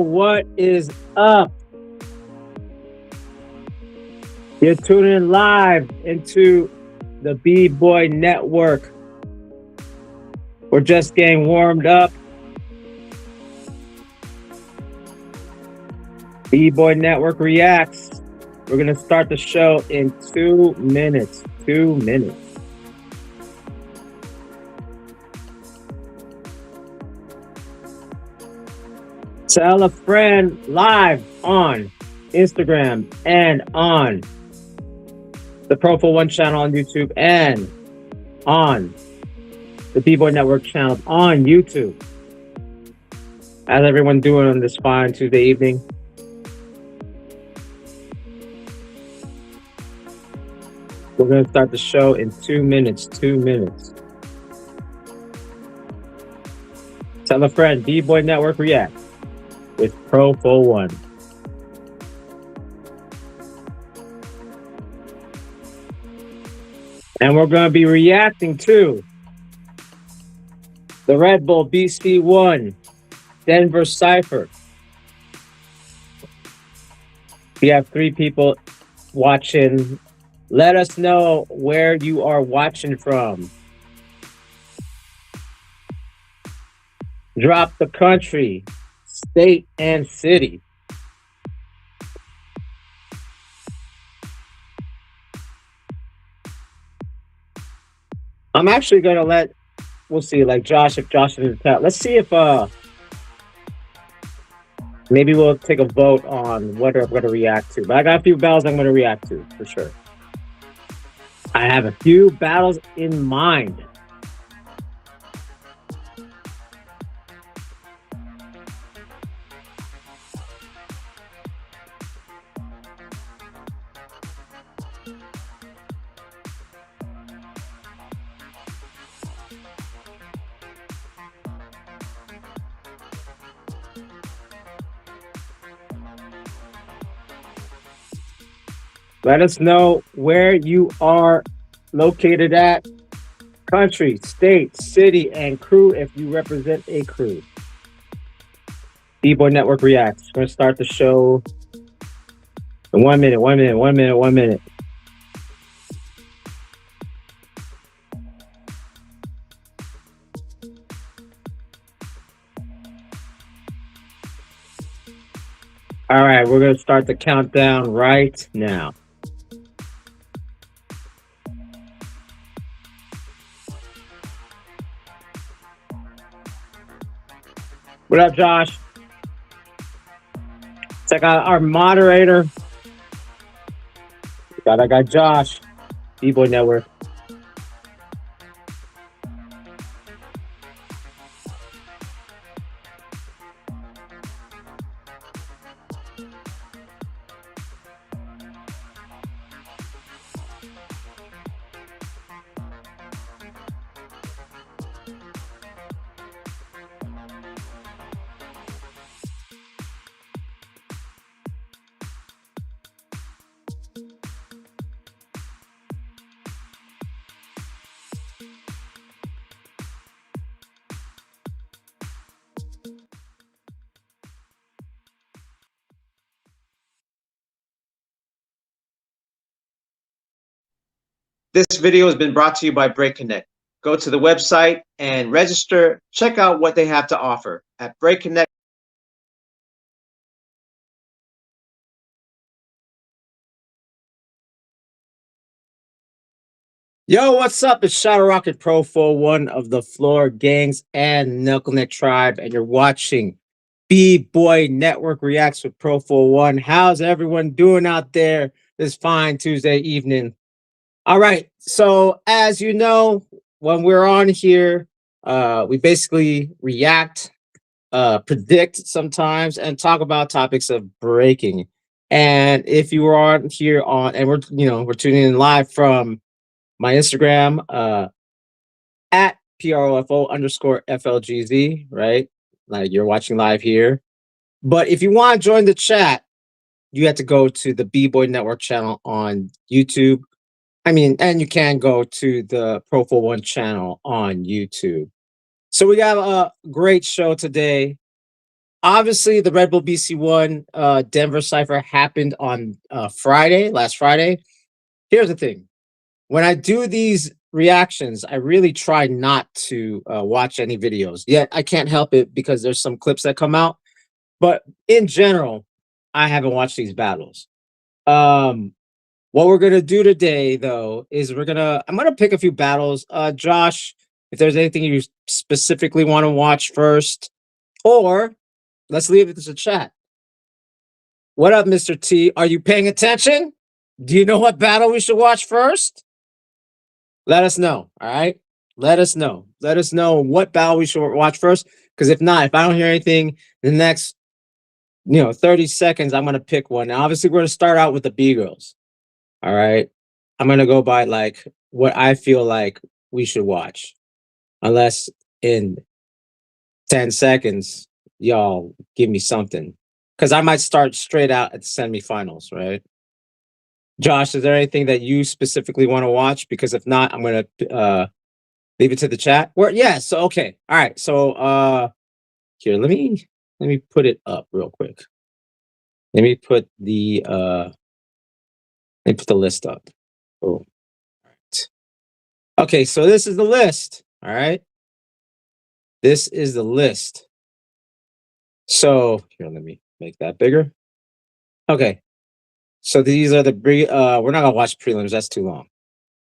what is up? You're tuning in live into the Bboy Network. We're just getting warmed up. Bboy Network reacts. We're going to start the show in 2 minutes. 2 minutes. Tell a friend live on Instagram and on the Profowon channel on YouTube and on the Bboy Network channel on YouTube. How's everyone doing on this fine Tuesday evening? We're going to start the show in 2 minutes. 2 minutes. Tell a friend, Bboy Network React with Profowon. And we're going to be reacting to the Redbull BC1 Denver Cypher. We have 3 people watching. Let us know where you are watching from. Drop the country, state, and city. I'm actually going to we'll see, like Josh, if Josh is in the chat. Let's see if, maybe we'll take a vote on what I'm going to react to. But I got a few battles I'm going to react to, for sure. I have a few battles in mind. Let us know where you are located at. Country, state, city, and crew if you represent a crew. Bboy Network Reacts. We're going to start the show in 1 minute, 1 minute, 1 minute, 1 minute. All right, we're going to start the countdown right now. What up, Josh? Check out our moderator. I got Josh, Bboy Network. This video has been brought to you by Bcone. Go to the website and register. Check out what they have to offer at Bcone. Yo, what's up? It's Shadow Rocket Profowon of the Floor Gangs and Knuckleneck Tribe, and you're watching Bboy Network Reacts with Profowon. How's everyone doing out there this fine Tuesday evening? All right, so as you know, when we're on here, we basically react, predict sometimes, and talk about topics of breaking. And if you are on here and we're tuning in live from my Instagram, at PROFO_FLGZ, right? Like you're watching live here. But if you want to join the chat, you have to go to the Bboy Network channel on YouTube. And you can go to the Profowon channel on YouTube. So we got a great show today. obviously the Red Bull BC1 Denver Cypher happened on last Friday. Here's the thing. When I do these reactions, I really try not to watch any videos. Yet I can't help it because there's some clips that come out. But in general, I haven't watched these battles. What we're gonna do today, though, is I'm gonna pick a few battles. Josh, if there's anything you specifically want to watch first, or let's leave it to the chat. What up, Mr. T? Are you paying attention? Do you know what battle we should watch first? Let us know. All right. Let us know. Let us know what battle we should watch first. Because if not, if I don't hear anything in the next 30 seconds, I'm gonna pick one. Now, obviously, we're gonna start out with the B girls. All right. I'm gonna go by like what I feel like we should watch. Unless in 10 seconds, y'all give me something. Because I might start straight out at the semifinals, right? Josh, is there anything that you specifically want to watch? Because if not, I'm gonna leave it to the chat. So okay. All right. So here, let me put it up real quick. Let me put the list up. Oh, all right. Okay, so this is the list. All right. This is the list. So here, let me make that bigger. Okay. So these are the we're not gonna watch prelims, that's too long.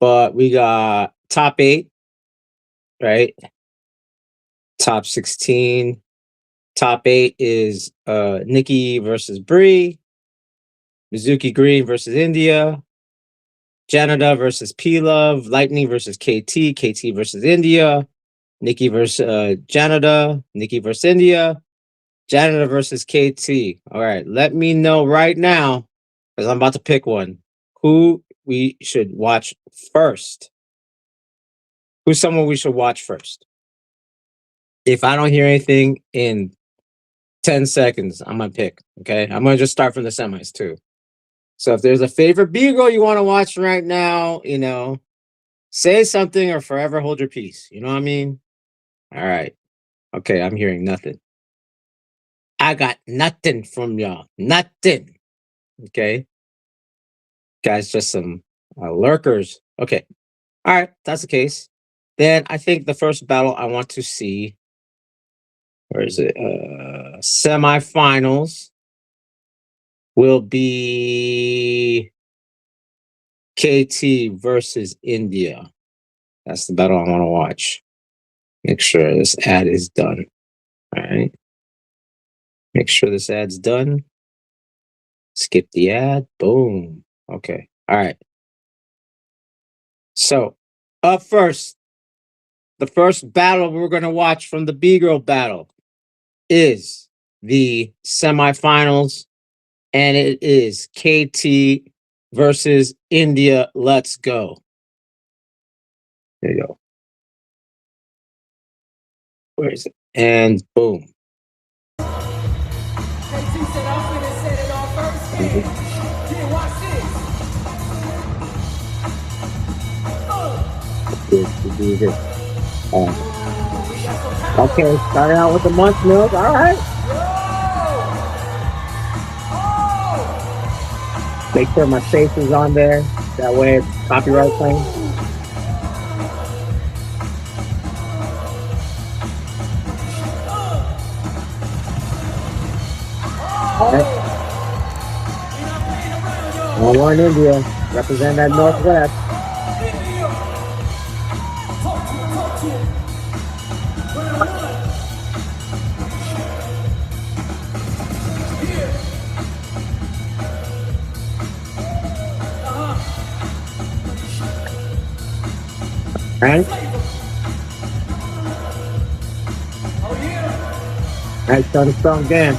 But we got top 8, right? Top 16. Top 8 is Nikki versus Bree, Mizuki Green versus India, Janada versus P Love, Lightning versus KT, KT versus India, Nikki versus Janada, Nikki versus India, Janada versus KT. All right, let me know right now, because I'm about to pick one, who we should watch first. Who's someone we should watch first? If I don't hear anything in 10 seconds, I'm gonna pick. Okay, I'm gonna just start from the semis too. So if there's a favorite B girl you want to watch right now, say something or forever hold your peace. You know what I mean? All right. Okay, I'm hearing nothing. I got nothing from y'all. Nothing. Okay. Guys, just some lurkers. Okay. All right, that's the case. Then I think the first battle I want to see, where is it? Semifinals will be KT versus India. That's the battle I want to watch. Make sure this ad is done. All right. Make sure this ad's done. Skip the ad. Boom. Okay. All right. So, up first, the first battle we're going to watch from the B-Girl battle is the semifinals, and it is KT versus India. Let's go. There you go. Where is it? And boom. KT said I'm finna set it off first. Yeah, watch this. Okay, starting out with the munch milk. All right. Make sure my face is on there. That way it's copyright claim. All right. 1-1 India. Represent that Northwest. Right? Nice, starting strong again.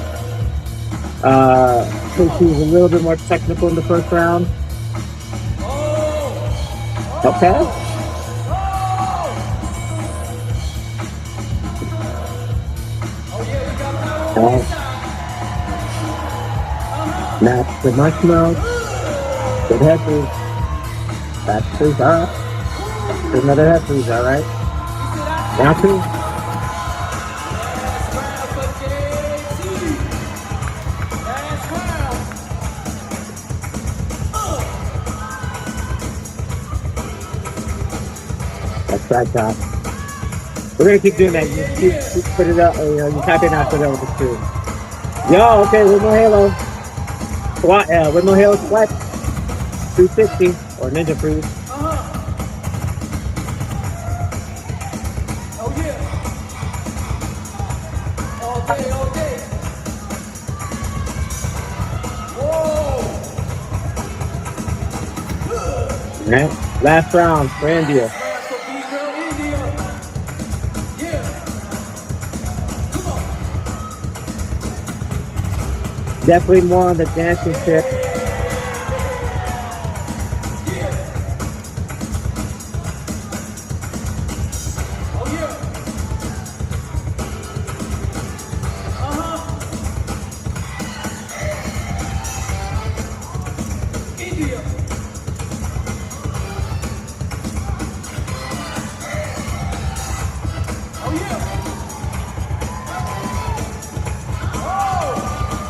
KT was a little bit more technical in the first round. Okay. That's the much milk. Good head freeze. That's freeze. All right. Another head freeze. All right. Down 2. Side top. We're gonna keep doing that. You keep put it up. You type in after that with the screen. Yo, okay, with no halo. With no halo sweat. 260 or ninja freeze. Oh yeah. Okay. Whoa. All right. Last round for India. Definitely more on the dancing tip.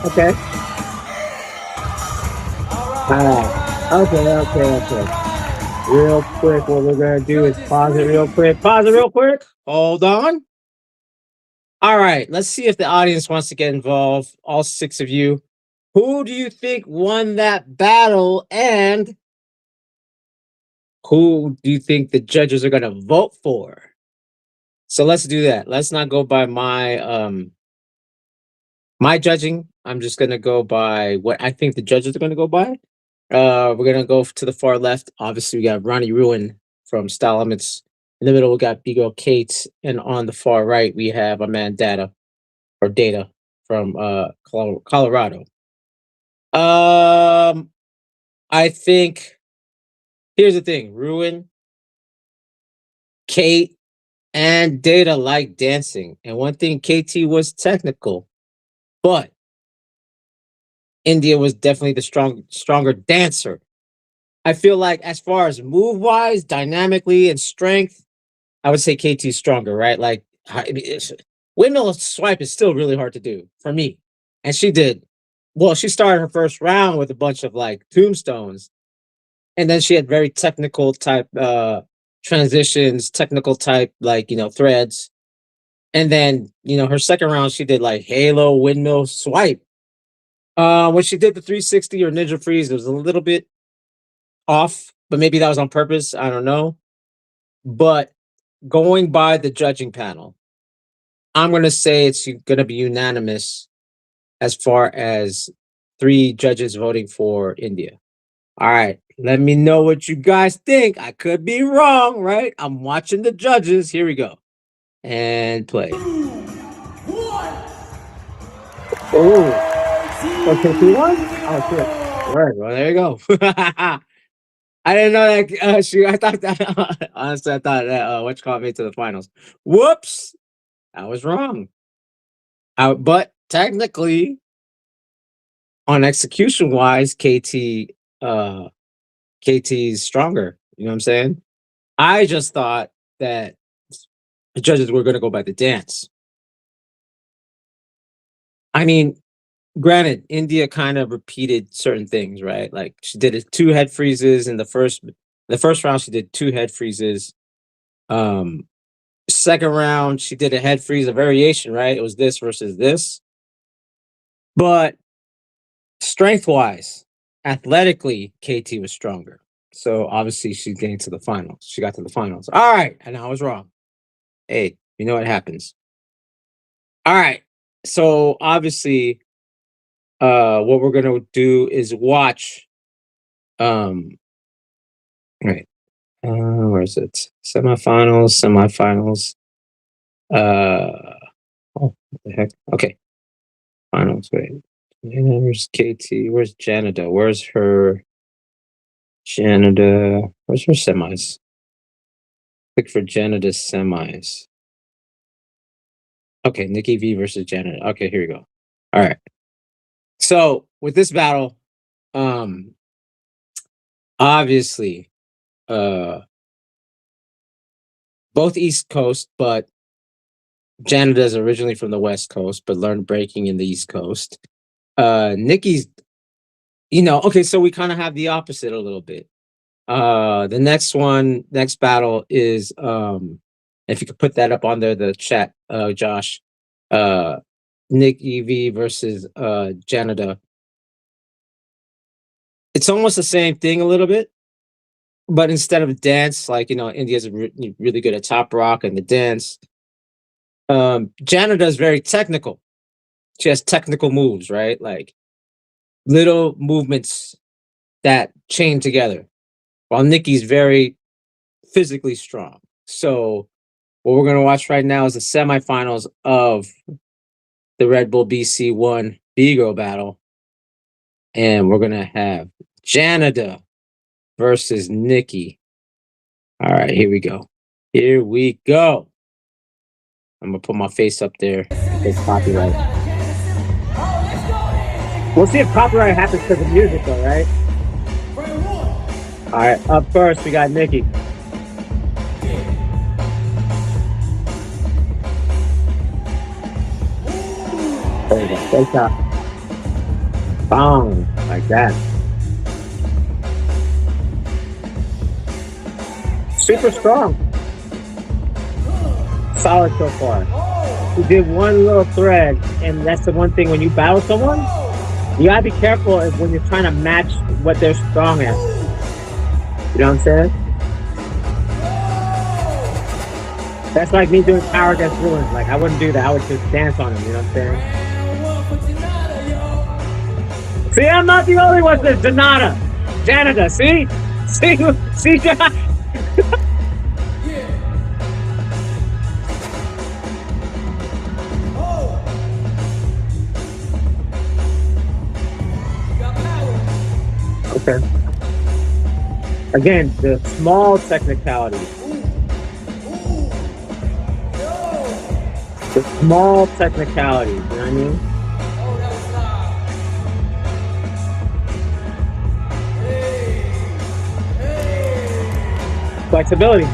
Okay. All right. Okay. Real quick, what we're gonna do is pause it real quick. Hold on. All right. Let's see if the audience wants to get involved. All 6 of you. Who do you think won that battle, and who do you think the judges are gonna vote for? So let's do that. Let's not go by my judging. I'm just gonna go by what I think the judges are gonna go by. We're gonna go to the far left. Obviously, we got Ronnie Ruin from Style Limits. In the middle, we got Bgo Kate, and on the far right, we have a man Data from Colorado. I think here's the thing: Ruin, Kate, and Data like dancing, and one thing KT was technical, but India was definitely the stronger dancer. I feel like as far as move wise, dynamically, and strength, I would say KT's stronger, right? Like windmill swipe is still really hard to do for me, and she did well. She started her first round with a bunch of like tombstones, and then she had very technical type transitions, technical type like threads, and then her second round she did like halo windmill swipe. When she did the 360 or ninja freeze, it was a little bit off, but maybe that was on purpose. I don't know. But going by the judging panel, I'm going to say it's going to be unanimous as far as 3 judges voting for India. All right. Let me know what you guys think. I could be wrong, right? I'm watching the judges. Here we go. And play. Oh. Okay, 2-1? Oh, shit. All right. Well, there you go. I didn't know that. Shoot, I thought that. Honestly, I thought that which called me to the finals. Whoops, I was wrong. But technically, on execution wise, KT's stronger. You know what I'm saying? I just thought that the judges were going to go by the dance. I mean, granted, India kind of repeated certain things, right? Like she did 2 head freezes in the first round. She did 2 head freezes. Second round, she did a head freeze, a variation, right? It was this versus this. But strength wise, athletically, KT was stronger. So obviously she's getting to the finals. She got to the finals. All right. And I was wrong. Hey, you know what happens. All right. So obviously, what we're gonna do is watch. Right. Where is it? Semifinals. Oh, what the heck? Okay. Finals. Wait. Where's KT? Where's Janida? Where's her semis? Click for Janida's semis. Okay, Nikki V versus Janida. Okay, here we go. All right. So with this battle, obviously, both East Coast, but Janida is originally from the West Coast, but learned breaking in the East Coast. Nikki's, okay, so we kind of have the opposite a little bit. The next battle is if you could put that up on there, the chat, Josh. Nick EV versus Janada. It's almost the same thing a little bit, but instead of dance, like India's really good at top rock and the dance. Janada is very technical. She has technical moves, right? Like little movements that chain together. While Nikki's very physically strong. So what we're gonna watch right now is the semifinals of the Red Bull BC1 B-Girl battle. And we're gonna have Janada versus Nikki. All right, here we go. Here we go. I'm gonna put my face up there. It's copyright. We'll see if copyright happens because of music, though, right? All right, up first we got Nikki. There you go. Great shot. Boom, like that. Super strong. Solid so far. You did one little thread, and that's the one thing when you battle someone, you gotta be careful of when you're trying to match what they're strong at. You know what I'm saying? That's like me doing power against ruins. Like I wouldn't do that. I would just dance on them. You know what I'm saying? See, I'm not the only one that's Janada. See? See, Josh? Okay. Again, the small technicalities. The small technicalities, you know what I mean? Flexibility. All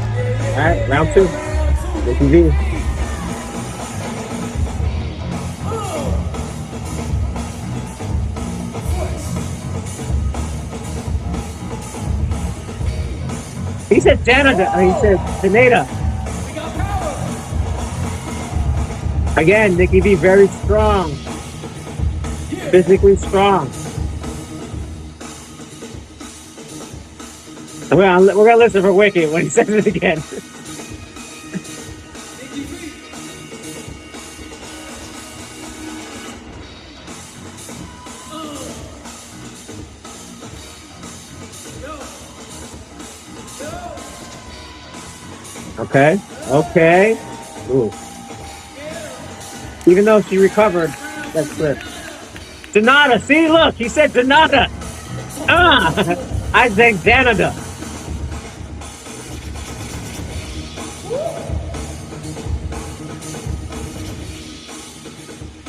right, round 2. ATV. He said Janada. He said Janada. Again, Nikki V very strong. Physically strong. We're gonna listen for Wicked when he says it again. Okay. Ooh. Even though she recovered, that's good. Janada, see, look, he said Janada. I think Janada.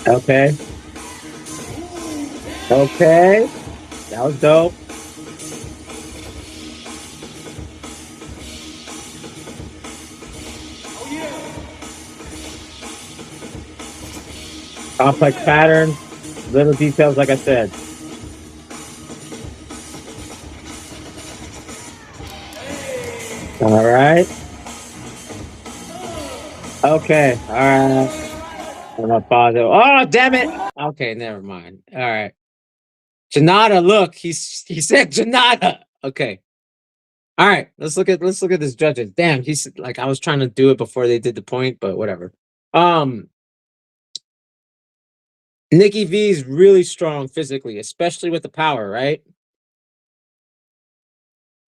Okay. That was dope. Complex pattern, little details, like I said. All right. Okay. All right. I'm gonna pause it. Oh, damn it. Okay, never mind. All right. Janada, look, he said Janada. Okay. All right. Let's look at this judges. Damn, he's like I was trying to do it before they did the point, but whatever. Nikki V is really strong physically, especially with the power, right?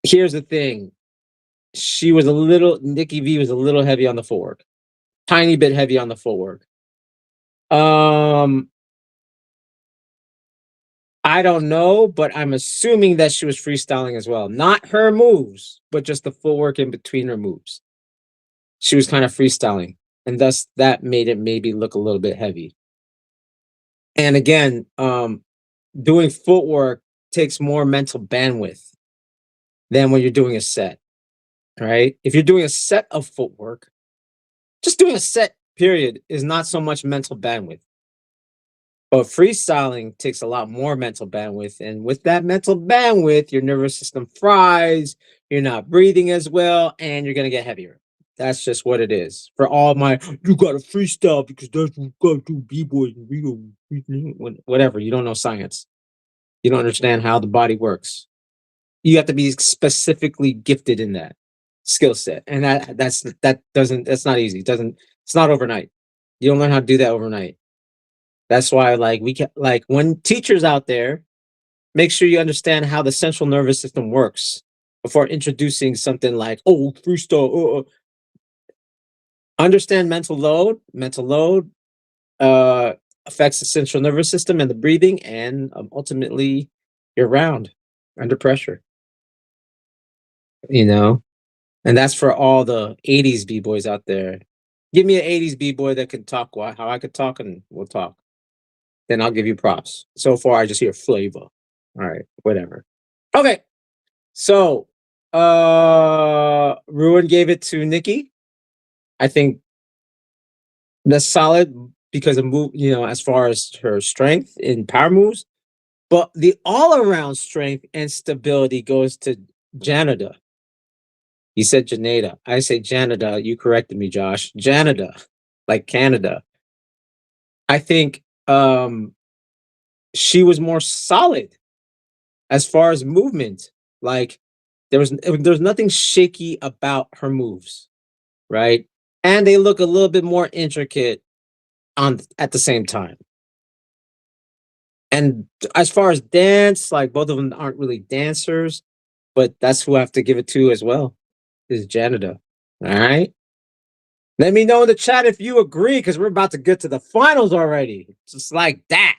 Here's the thing. Nikki V was a little heavy on the footwork. Tiny bit heavy on the footwork. I don't know, but I'm assuming that she was freestyling as well. Not her moves, but just the footwork in between her moves. She was kind of freestyling, and thus that made it maybe look a little bit heavy. And again, doing footwork takes more mental bandwidth than when you're doing a set, right? If you're doing a set of footwork, just doing a set period is not so much mental bandwidth. But freestyling takes a lot more mental bandwidth. And with that mental bandwidth, your nervous system fries, you're not breathing as well, and you're going to get heavier. That's just what it is. For all my, you got to freestyle because that's what you got to do, B-boys, whatever. You don't know science. You don't understand how the body works. You have to be specifically gifted in that skill set. And that's not easy. It's not overnight. You don't learn how to do that overnight. That's why, like, when teachers out there, make sure you understand how the central nervous system works before introducing something like, oh, freestyle. Understand mental load. Mental load affects the central nervous system and the breathing, and ultimately you're round under pressure. And that's for all the 80s B-boys out there. Give me an 80s B-boy that can talk how I could talk, and we'll talk. Then I'll give you props. So far, I just hear flavor. All right, whatever. Okay, so Ruin gave it to Nikki. I think that's solid because of as far as her strength in power moves, but the all-around strength and stability goes to Janada. You said Janada. I say Janada. You corrected me, Josh. Janada, like Canada. I think she was more solid as far as movement. Like there was nothing shaky about her moves, right? And they look a little bit more intricate at the same time. And as far as dance, like both of them aren't really dancers, but that's who I have to give it to as well, is Janada. All right. Let me know in the chat if you agree, because we're about to get to the finals already. Just like that.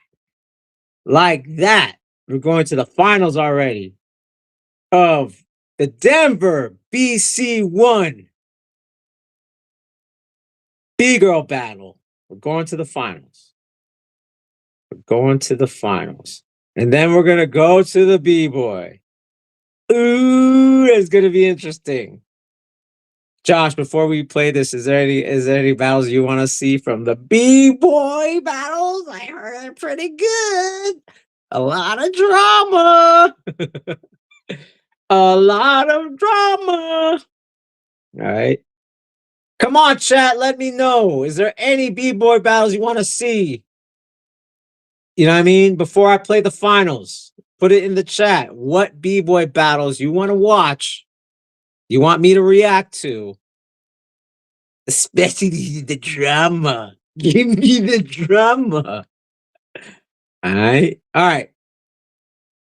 Like that. We're going to the finals already of the Denver BC1 B-girl battle. We're going to the finals. We're going to the finals. And then we're going to go to the B-boy. Ooh, it's going to be interesting. Josh, before we play this, is there any battles you want to see from the B-boy battles? I heard they're pretty good. A lot of drama. A lot of drama. All right. Come on, chat. Let me know. Is there any B-boy battles you want to see? You know what I mean? Before I play the finals, put it in the chat. What B-boy battles you want to watch? You want me to react to? Especially the drama. Give me the drama. All right. All right.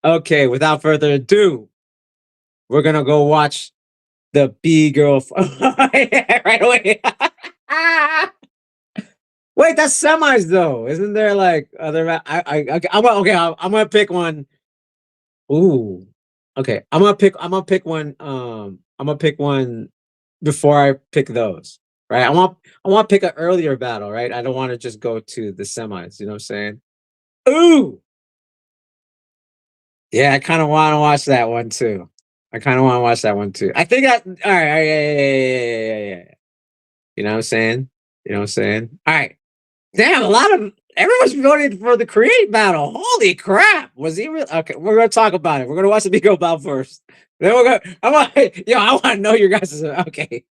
Okay. Without further ado, we're going to go watch the B-girl. Right away. Wait, that's semis though. Isn't there like other? I'm gonna pick one. Ooh, okay. I'm gonna pick one. I'm gonna pick one before I pick those. Right. I want to pick an earlier battle. Right. I don't want to just go to the semis. You know what I'm saying? Ooh. Yeah, I kind of want to watch that one too. I think all right. Yeah. You know what I'm saying? All right. Damn, everyone's voting for the create battle. Holy crap. Was he really? Okay, we're going to talk about it. We're going to watch the Bcone battle first. Then I want to know your guys' okay.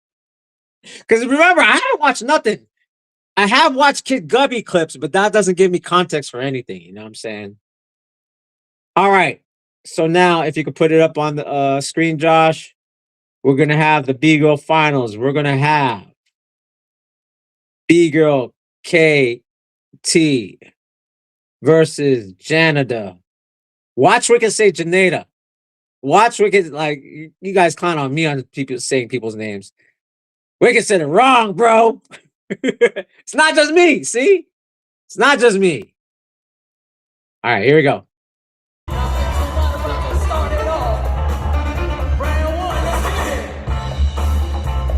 Because remember, I haven't watched nothing. I have watched Kid Gubby clips, but that doesn't give me context for anything. You know what I'm saying? All right. So now, if you could put it up on the screen, Josh, we're going to have the B-Girl finals. We're going to have B-Girl KT versus Janada. Watch Wicked say Janada. Watch Wicked, like, you guys clown on me on people saying people's names. Wicked said it wrong, bro. It's not just me, see? It's not just me. All right, here we go.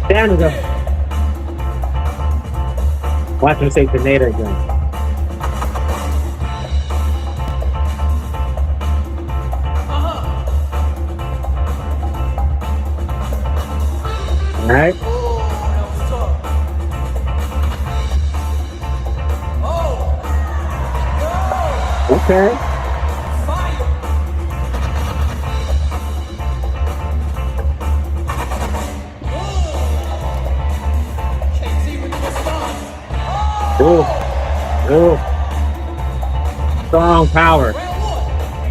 Janada. Watch him say Janada again. All right. Okay. Fire. KT with the response. Ooh. Ooh. Strong power. Round one.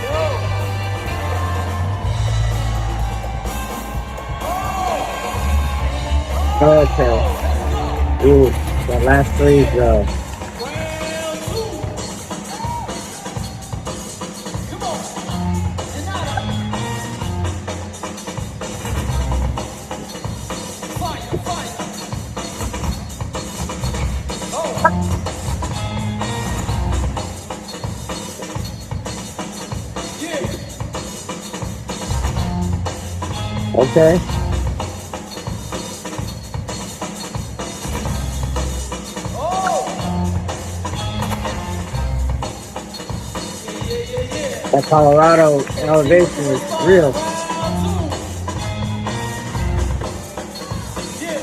Yup. Okay. Ooh. That last freeze though. Round two. Come on. Janata. Fire, fire. Oh. Yeah. Okay. Oh. Yeah. That Colorado elevation is real. Round two. Yeah.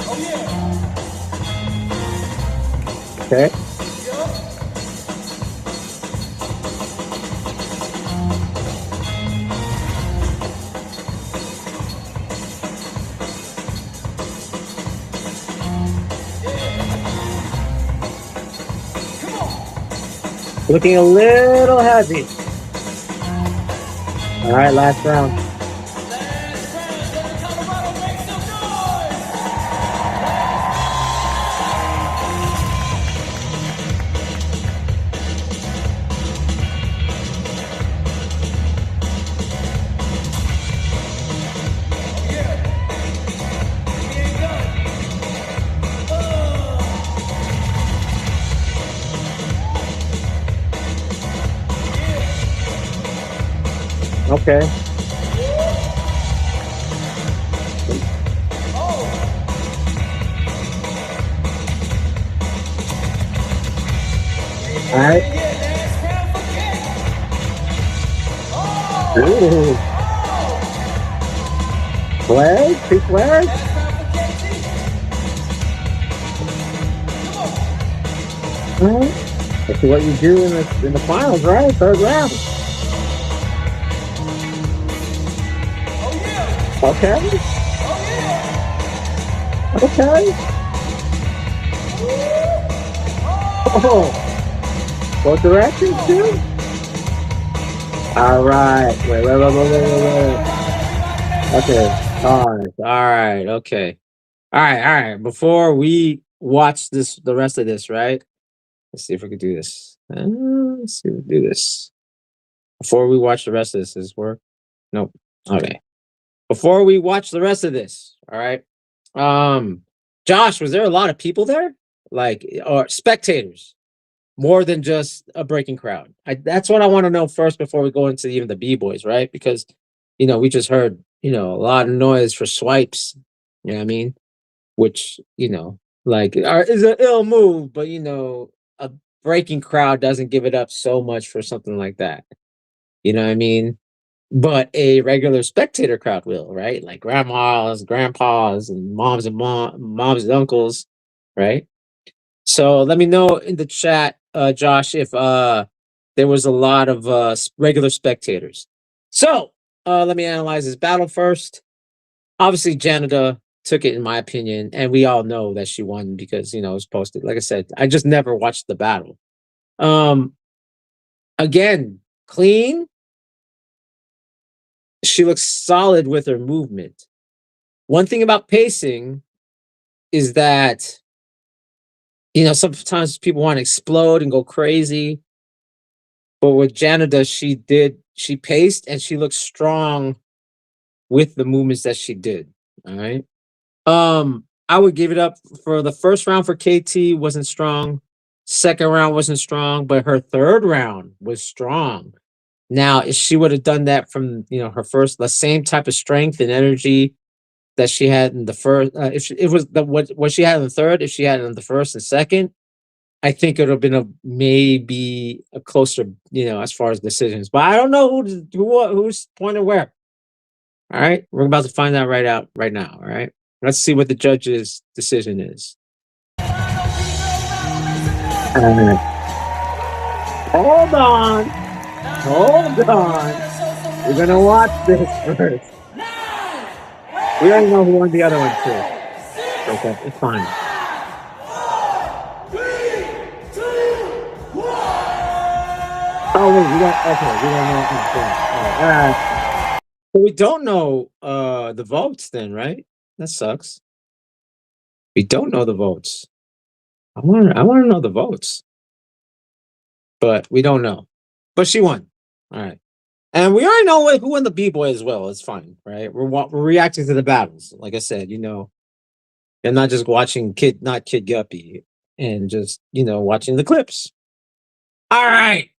Oh yeah. Okay. Yup. Come on. Looking a little heavy. All right, last round. Last round. Let the Colorado make some noise. Yeah. We ain't done. Okay. Oh. All right. Yeah, last round for Ken. Oh. Ooh. Oh. Flag? Two flags? Last round for KT. Come on. All right. Let's see what you do in the finals, right? Third round. Oh yeah. Okay. Oh yeah. Okay. Oh. Both directions too? All right. Wait. Okay. All right. Okay. All right. Before we watch the rest of this, right? Let's see if we can do this. Let's see if we can do this. Before we watch the rest of this, does this work? Nope. Okay. Before we watch the rest of this, all right. Josh, was there a lot of people there? Like, or spectators? More than just a breaking crowd. That's what I want to know first before we go into even the B-boys, right? Because, we just heard, a lot of noise for swipes. You know what I mean? Which, like is an ill move, but a breaking crowd doesn't give it up so much for something like that. You know what I mean? But a regular spectator crowd will, right? Like grandmas, grandpas, and moms and uncles, right? So let me know in the chat, Josh, if there was a lot of regular spectators. So let me analyze this battle first. Obviously, Janada took it, in my opinion, and we all know that she won because it was posted. Like I said, I just never watched the battle. Again, clean. She looks solid with her movement. One thing about pacing is that sometimes people want to explode and go crazy. But with Janada, she paced and she looked strong with the movements that she did. All right. I would give it up for the first round for KT, wasn't strong. Second round wasn't strong, but her third round was strong. Now, if she would have done that from her first, the same type of strength and energy that she had in the first, if it was what she had in the third, if she had it in the first and second, I think it would have been maybe a closer, as far as decisions. But I don't know who's pointing where. All right, we're about to find out right now. All right, let's see what the judge's decision is. Hold on. We're gonna watch this first. We already know who won the other one too. Okay, it's fine. Oh wait, we don't know. All right. So we don't know the votes then, right? That sucks. We don't know the votes. I want to know the votes, but we don't know. But she won. All right. And we already know who won the Bboy as well. It's fine, right? We're reacting to the battles. Like I said, you're not just watching not Kid Guppy, and just watching the clips. All right,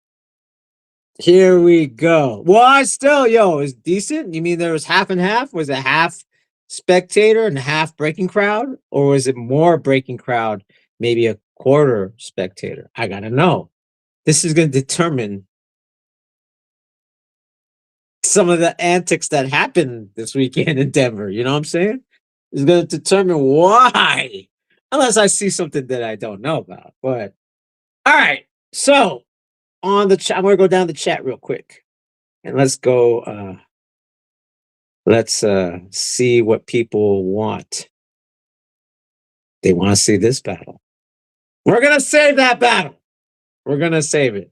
here we go. Well, it's decent. You mean there was half and half? Was it half spectator and half breaking crowd, or was it more breaking crowd, maybe a quarter spectator? I gotta know. This is gonna determine some of the antics that happened this weekend in Denver. You know what I'm saying? It's going to determine why, unless I see something that I don't know about. But all right, so on the chat, I'm going to go down the chat real quick, and let's go. Let's see what people want. They want to see this battle. We're gonna save that battle. We're gonna save it.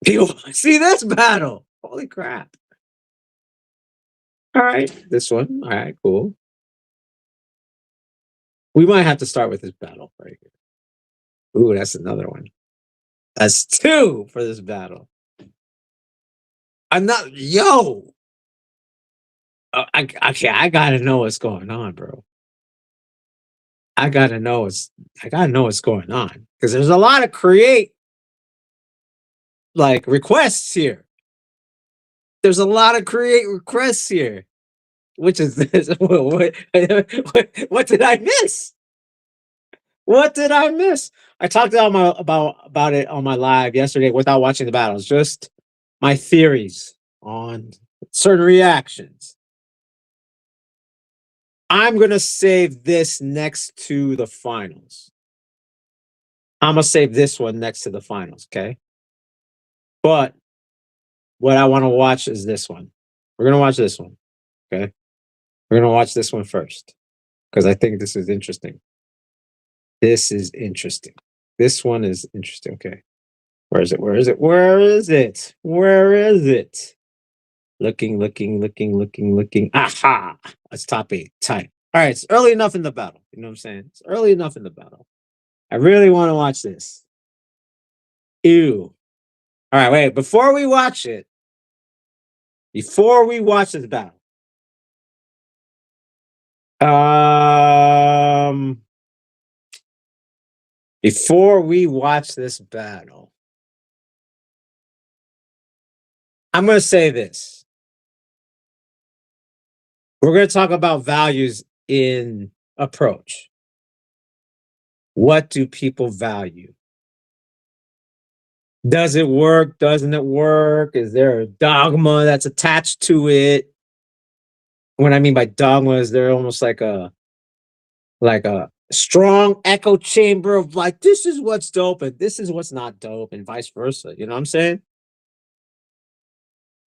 People want to see this battle. Holy crap! All right, this one. All right, cool. We might have to start with this battle right here. Ooh, that's another one. That's two for this battle. I'm not, yo. I gotta know what's going on, bro. I gotta know what's going on, because there's a lot of requests here. There's a lot of create requests here. Which is this? What did I miss? What did I miss? I talked about it on my live yesterday without watching the battles. Just my theories on certain reactions. I'm gonna save this next to the finals. I'm gonna save this one next to the finals, okay? But what I want to watch is this one. We're gonna watch this one, okay? We're gonna watch this one first, because I think this is interesting. This is interesting. This one is interesting. Okay. Where is it? Where is it? Where is it? Where is it? Looking. Aha! It's top 8. Tight. All right. It's early enough in the battle. You know what I'm saying? It's early enough in the battle. I really want to watch this. Ew. All right. Wait. Before we watch this battle, before we watch this battle, I'm going to say this. We're going to talk about values in approach. What do people value? Does it work? Doesn't it work? Is there a dogma that's attached to it? What I mean by dogma is there almost like a strong echo chamber of this is what's dope and this is what's not dope, and vice versa. You know what I'm saying?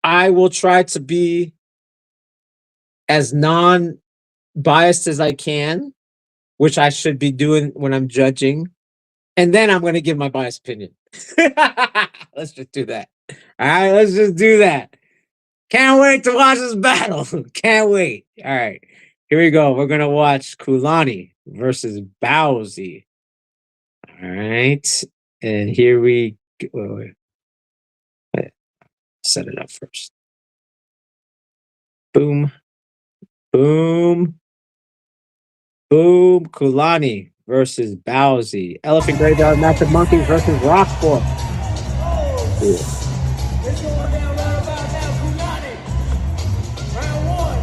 I will try to be as non-biased as I can, which I should be doing when I'm judging. And then I'm going to give my biased opinion. Let's just do that. All right, let's just do that. Can't wait to watch this battle. Can't wait. All right, here we go. We're going to watch Kulani versus Bowsy. All right, and here we go. Wait. Set it up first. Boom. Boom. Boom. Kulani versus Bowsy. Elephant Graveyard, Massive Monkeys versus Rockport. It's going down right about now. Punani. Round one.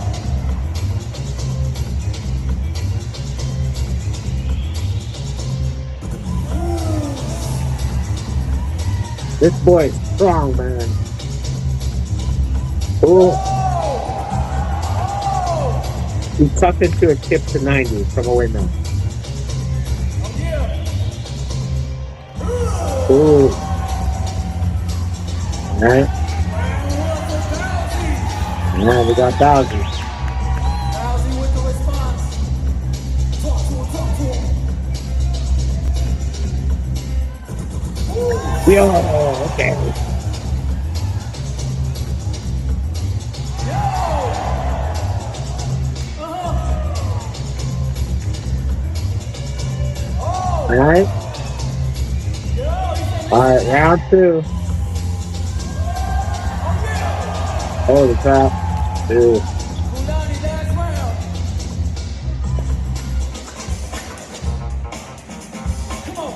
This boy's strong, man. Ooh. He tucked into a tip to 90 from a windmill. Oh, yeah. Ooh. All right. Now we got Bowsy. Bowsy with the response. Talk to him, talk to him. Yo, okay. All right. All right, round two. Holy crap. Dude. Punani, last round. Come on.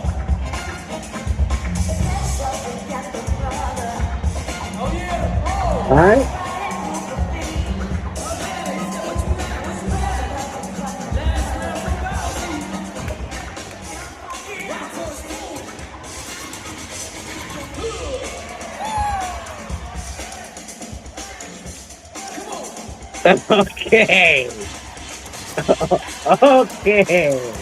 Oh, yeah. Oh. All right. Okay. Okay.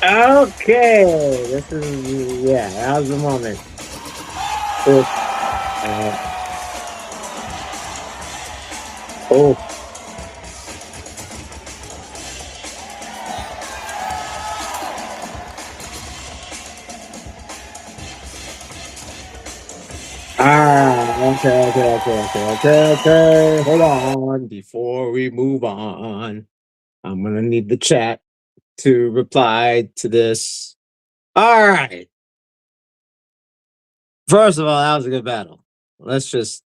Okay. This is, yeah, that was the moment. Ooh. Oh. Okay. Hold on. Before we move on, I'm gonna need the chat to reply to this. All right. First of all, that was a good battle. Let's just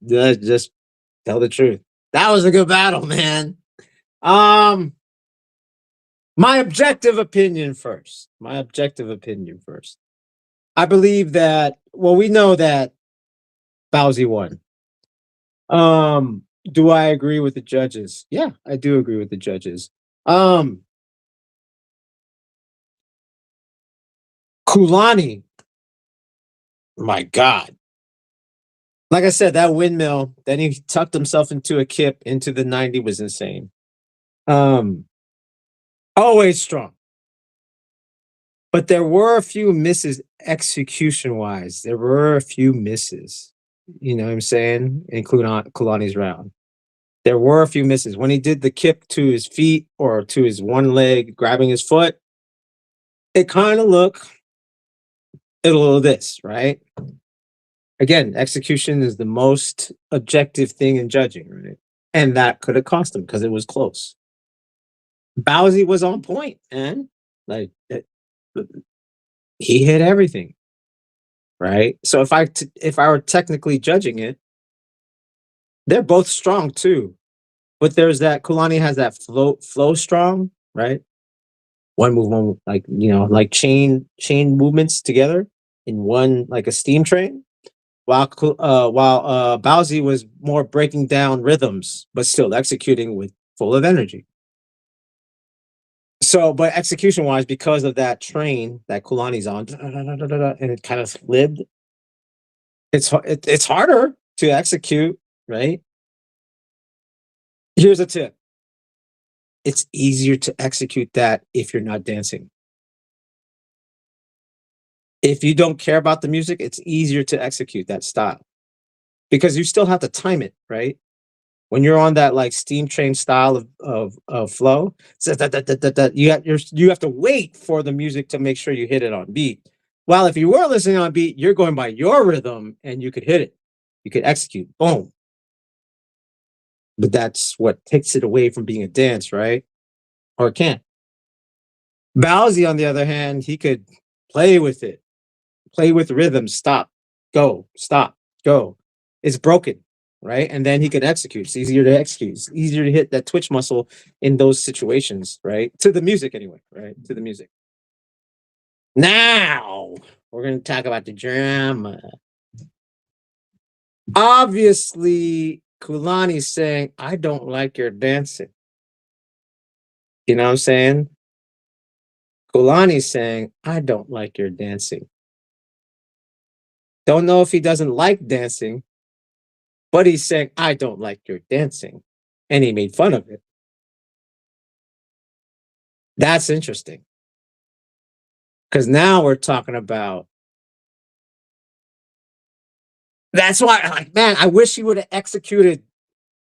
tell the truth. That was a good battle, man. Um, my objective opinion first. I believe that, well, we know that Bowsy won. Do I agree with the judges? Yeah, I do agree with the judges. Kulani, my God. Like I said, that windmill, then he tucked himself into a kip into the 90 was insane. Always strong. But there were a few misses execution wise. There were a few misses. You know what I'm saying? Including Kulani's round. There were a few misses. When he did the kip to his feet or to his one leg, grabbing his foot, it kind of looked a little this, right? Again, execution is the most objective thing in judging, right? And that could have cost him because it was close. Bowsy was on point, man. Like he hit everything, right? So if I were technically judging it, they're both strong too. But there's that Kulani has that flow strong, right? One move, one like like chain movements together in one like a steam train. While Bowsy was more breaking down rhythms, but still executing with full of energy. So, but execution wise, because of that train that Kulani's on, and it kind of flipped, it's harder to execute, right? Here's a tip: it's easier to execute that if you're not dancing. If you don't care about the music, it's easier to execute that style because you still have to time it, right? When you're on that like steam train style of flow, you have to wait for the music to make sure you hit it on beat. While if you were listening on beat, you're going by your rhythm and you could hit it. You could execute, boom. But that's what takes it away from being a dance, right? Or it can't. Bowsy, on the other hand, he could play with it, play with rhythm, stop, go, stop, go. It's broken. right? And then he can execute. It's easier to execute. It's easier to hit that twitch muscle in those situations, right? To the music anyway, right? To the music. Now we're gonna talk about the drama. Obviously, Kulani's saying, I don't like your dancing. You know what I'm saying? Kulani's saying, I don't like your dancing. Don't know if he doesn't like dancing, but he's saying, I don't like your dancing. And he made fun of it. That's interesting. Because now we're talking about. That's why, like, man, I wish he would have executed.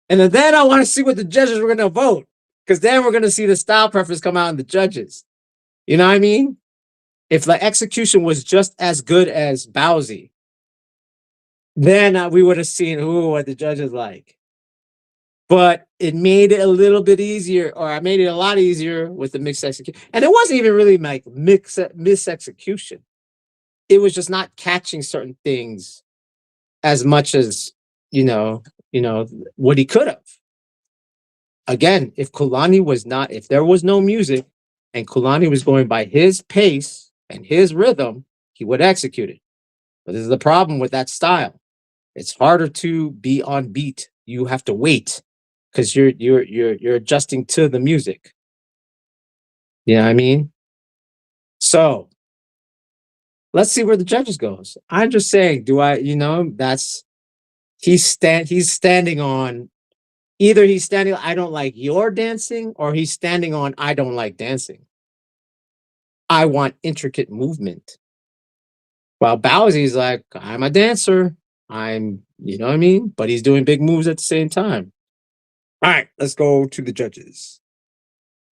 And then I want to see what the judges were going to vote. Because then we're going to see the style preference come out in the judges. You know what I mean? If the execution was just as good as Bowsy, then we would have seen what the judges like. But it made it a little bit easier, or I made it a lot easier with the mixed execution. And it wasn't even really like mis-execution. It was just not catching certain things as much as, you know, what he could have. Again, if there was no music and Kulani was going by his pace and his rhythm, he would execute it. But this is the problem with that style. It's harder to be on beat. You have to wait because you're adjusting to the music. You know what I mean? So let's see where the judges goes. I'm just saying, he's standing on either he's standing I don't like your dancing, or he's standing on I don't like dancing. I want intricate movement. While Bowsy's like, I'm a dancer. You know what I mean? But he's doing big moves at the same time. All right, let's go to the judges.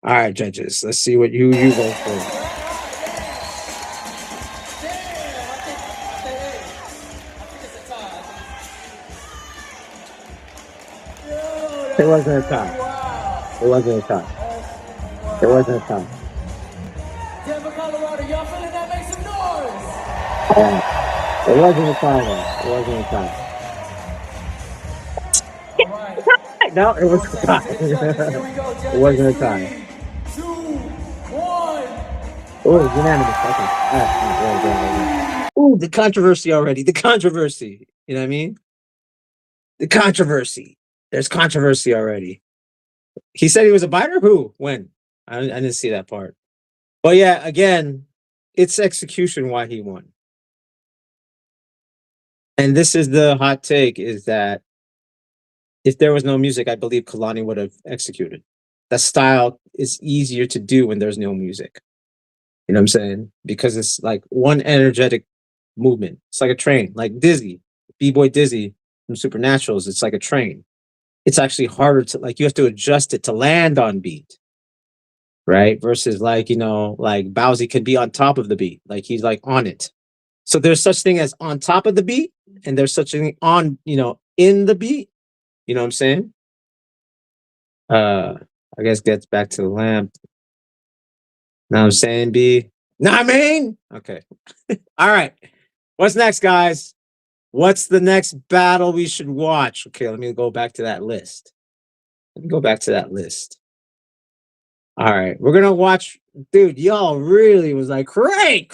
All right, judges, let's see what you vote for. It wasn't a tie. It wasn't a tie. It wasn't a tie. Denver, Colorado, y'all feeling that? Make some noise! It wasn't a tie, though. It wasn't a tie. All right. No, it was a tie. Here we go, It wasn't a tie. 3, 2, 1. Oh, it was unanimous. Okay. Ooh, the controversy already. The controversy. You know what I mean? The controversy. There's controversy already. He said he was a biter? Who? When? I didn't see that part. But yeah, again, it's execution why he won. And this is the hot take, is that if there was no music, I believe Kalani would have executed. That style is easier to do when there's no music. You know what I'm saying? Because it's like one energetic movement. It's like a train, like Dizzy, B-Boy Dizzy from Supernaturals. It's like a train. It's actually harder to, like, you have to adjust it to land on beat. Right? Versus like, like Bowsy could be on top of the beat. Like he's like on it. So there's such thing as on top of the beat, and there's such a thing on, in the beat. You know what I'm saying? I guess gets back to the lamp. Know what I'm saying, B? Know what I mean? Okay. All right. What's next, guys? What's the next battle we should watch? Okay, let me go back to that list. All right, we're gonna watch, dude. Y'all really was like, create.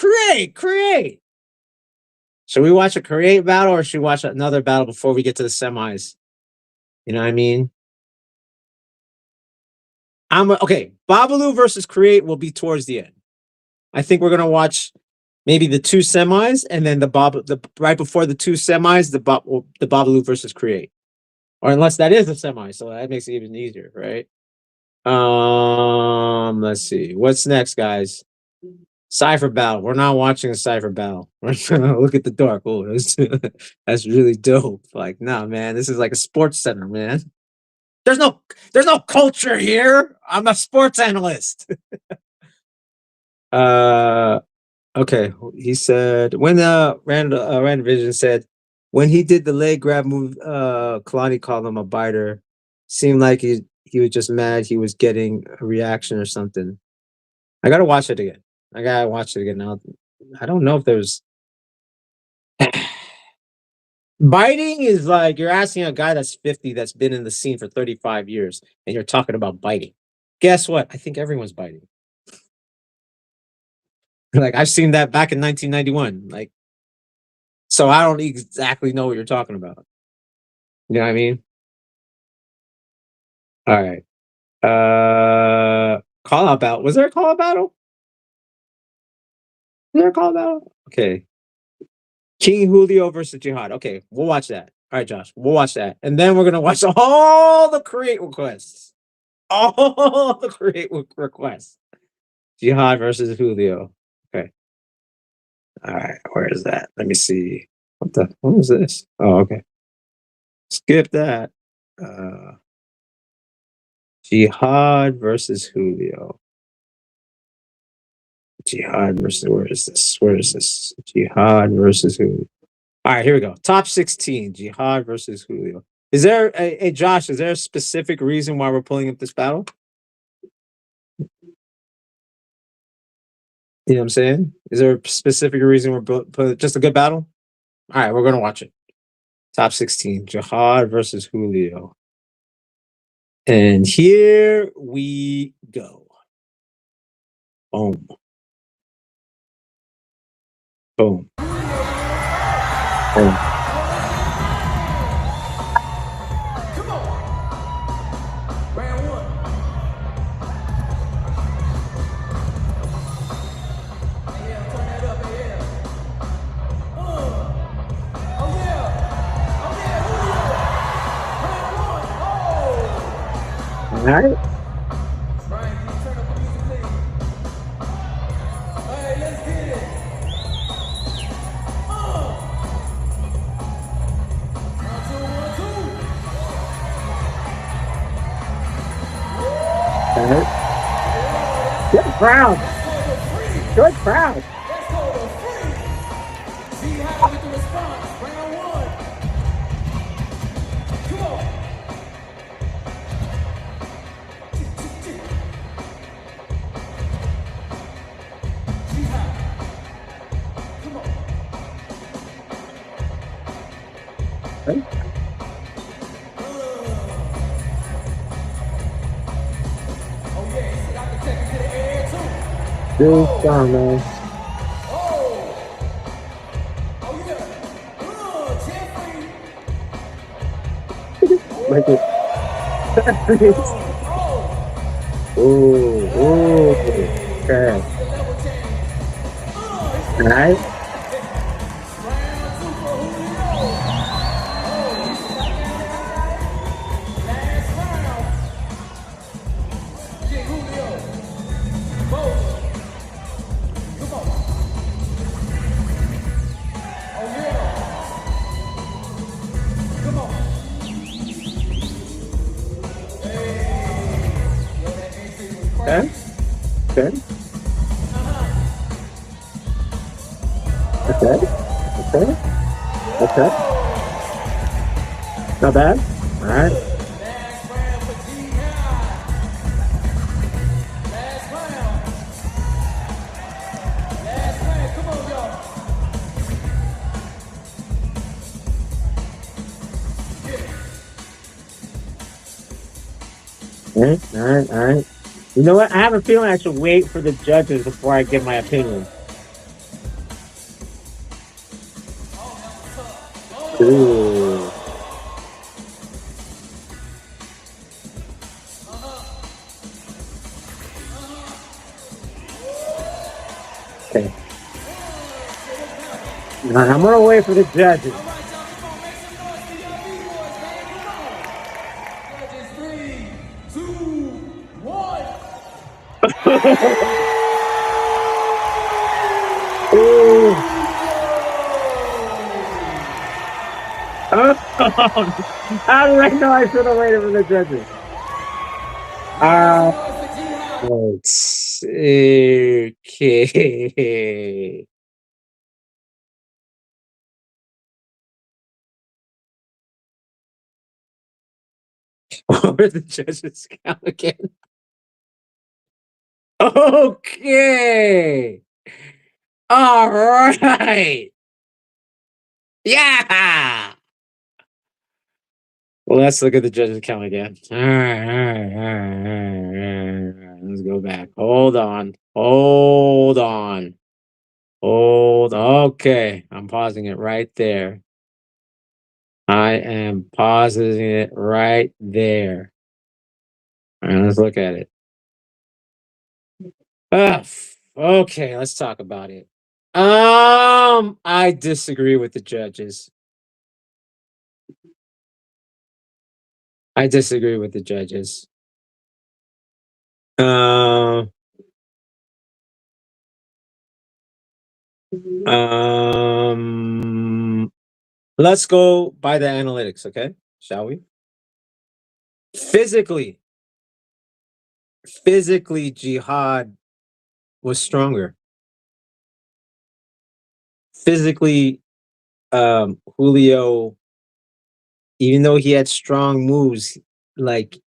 Should we watch a create battle, or should we watch another battle before we get to the semis? You know what I mean? Okay. Babalu versus create will be towards the end. I think we're gonna watch maybe the two semis, and then right before the two semis, the Babalu versus create, or unless that is a semi, so that makes it even easier, right? Let's see. What's next, guys? Cypher battle. We're not watching a Cypher battle. Look at the dark. Oh, that's really dope. Like, nah, man, this is like a sports center, man. There's no culture here. I'm a sports analyst. Okay. He said when Random Vision said when he did the leg grab move, Kalani called him a biter. Seemed like he was just mad he was getting a reaction or something. I gotta watch it again. Now. I don't know if there's Biting is like you're asking a guy that's 50 that's been in the scene for 35 years and you're talking about biting. Guess what? I think everyone's biting. Like I've seen that back in 1991. Like, so I don't exactly know what you're talking about. You know what I mean? All right. Call out battle. Was there a call out battle? Was there a call out battle? Okay. King Julio versus Jihad. Okay, we'll watch that. All right, Josh, we'll watch that. And then we're gonna watch all the create requests. All the create requests. Jihad versus Julio. Okay. All right, where is that? Let me see. What was this? Oh, okay. Skip that. Jihad versus Julio. Jihad versus where is this? Where is this? Jihad versus Julio. All right, here we go. Top 16. Jihad versus Julio. Is there a Josh? Is there a specific reason why we're pulling up this battle? You know what I'm saying? Is there a specific reason we're putting just a good battle? All right, we're gonna watch it. Top 16. Jihad versus Julio. And here we go. Boom. Boom. Boom. Come on. Round one. Yeah, turn that up, yeah. Oh yeah. Oh yeah, Julio. Round one. Oh. All right. Brian, can you turn up the music, please? All right, let's get it. Round two, 1, 2. All right. Good crowd. Good crowd. Let's go to free. See how with the response. Round one. Come on. See how. Come on. Okay. Oh yeah, he said I can take it to the air too. Good song, man. Oh. Oh yeah. Jeffrey. Like it. Oh. Ooh. Okay. The level change. All right. Round two for Julio. Last round. Get Julio. Bboy. Come on. Oh yeah. Come on. Hey. Yo, that AC was Okay. crazy. Okay. Okay. Okay. Okay. Not bad. All right. Last round for Jihad. Last round. Last round. Come on, y'all. All right. All right. All right. You know what? I have a feeling I should wait for the judges before I give my opinion. Ooh. Okay. Now, I'm gonna wait for the judges. All right, y'all. Come on. Make some noise for y'all B-boys, man. Come on. Judges, 3, 2, 1. Ooh. How did I know I should have waited for the judges? Noise for Jihad. Let's okay. What were the judges count again? Okay. All right. Yeah. Well, let's look at the judges count again. All right. Let's go back. Hold on. Okay, I'm pausing it right there. I am pausing it right there. All right, let's look at it. Okay, let's talk about it. I disagree with the judges. I disagree with the judges. Let's go by the analytics, okay? Shall we? Physically, Jihad was stronger. Physically, Julio, even though he had strong moves, like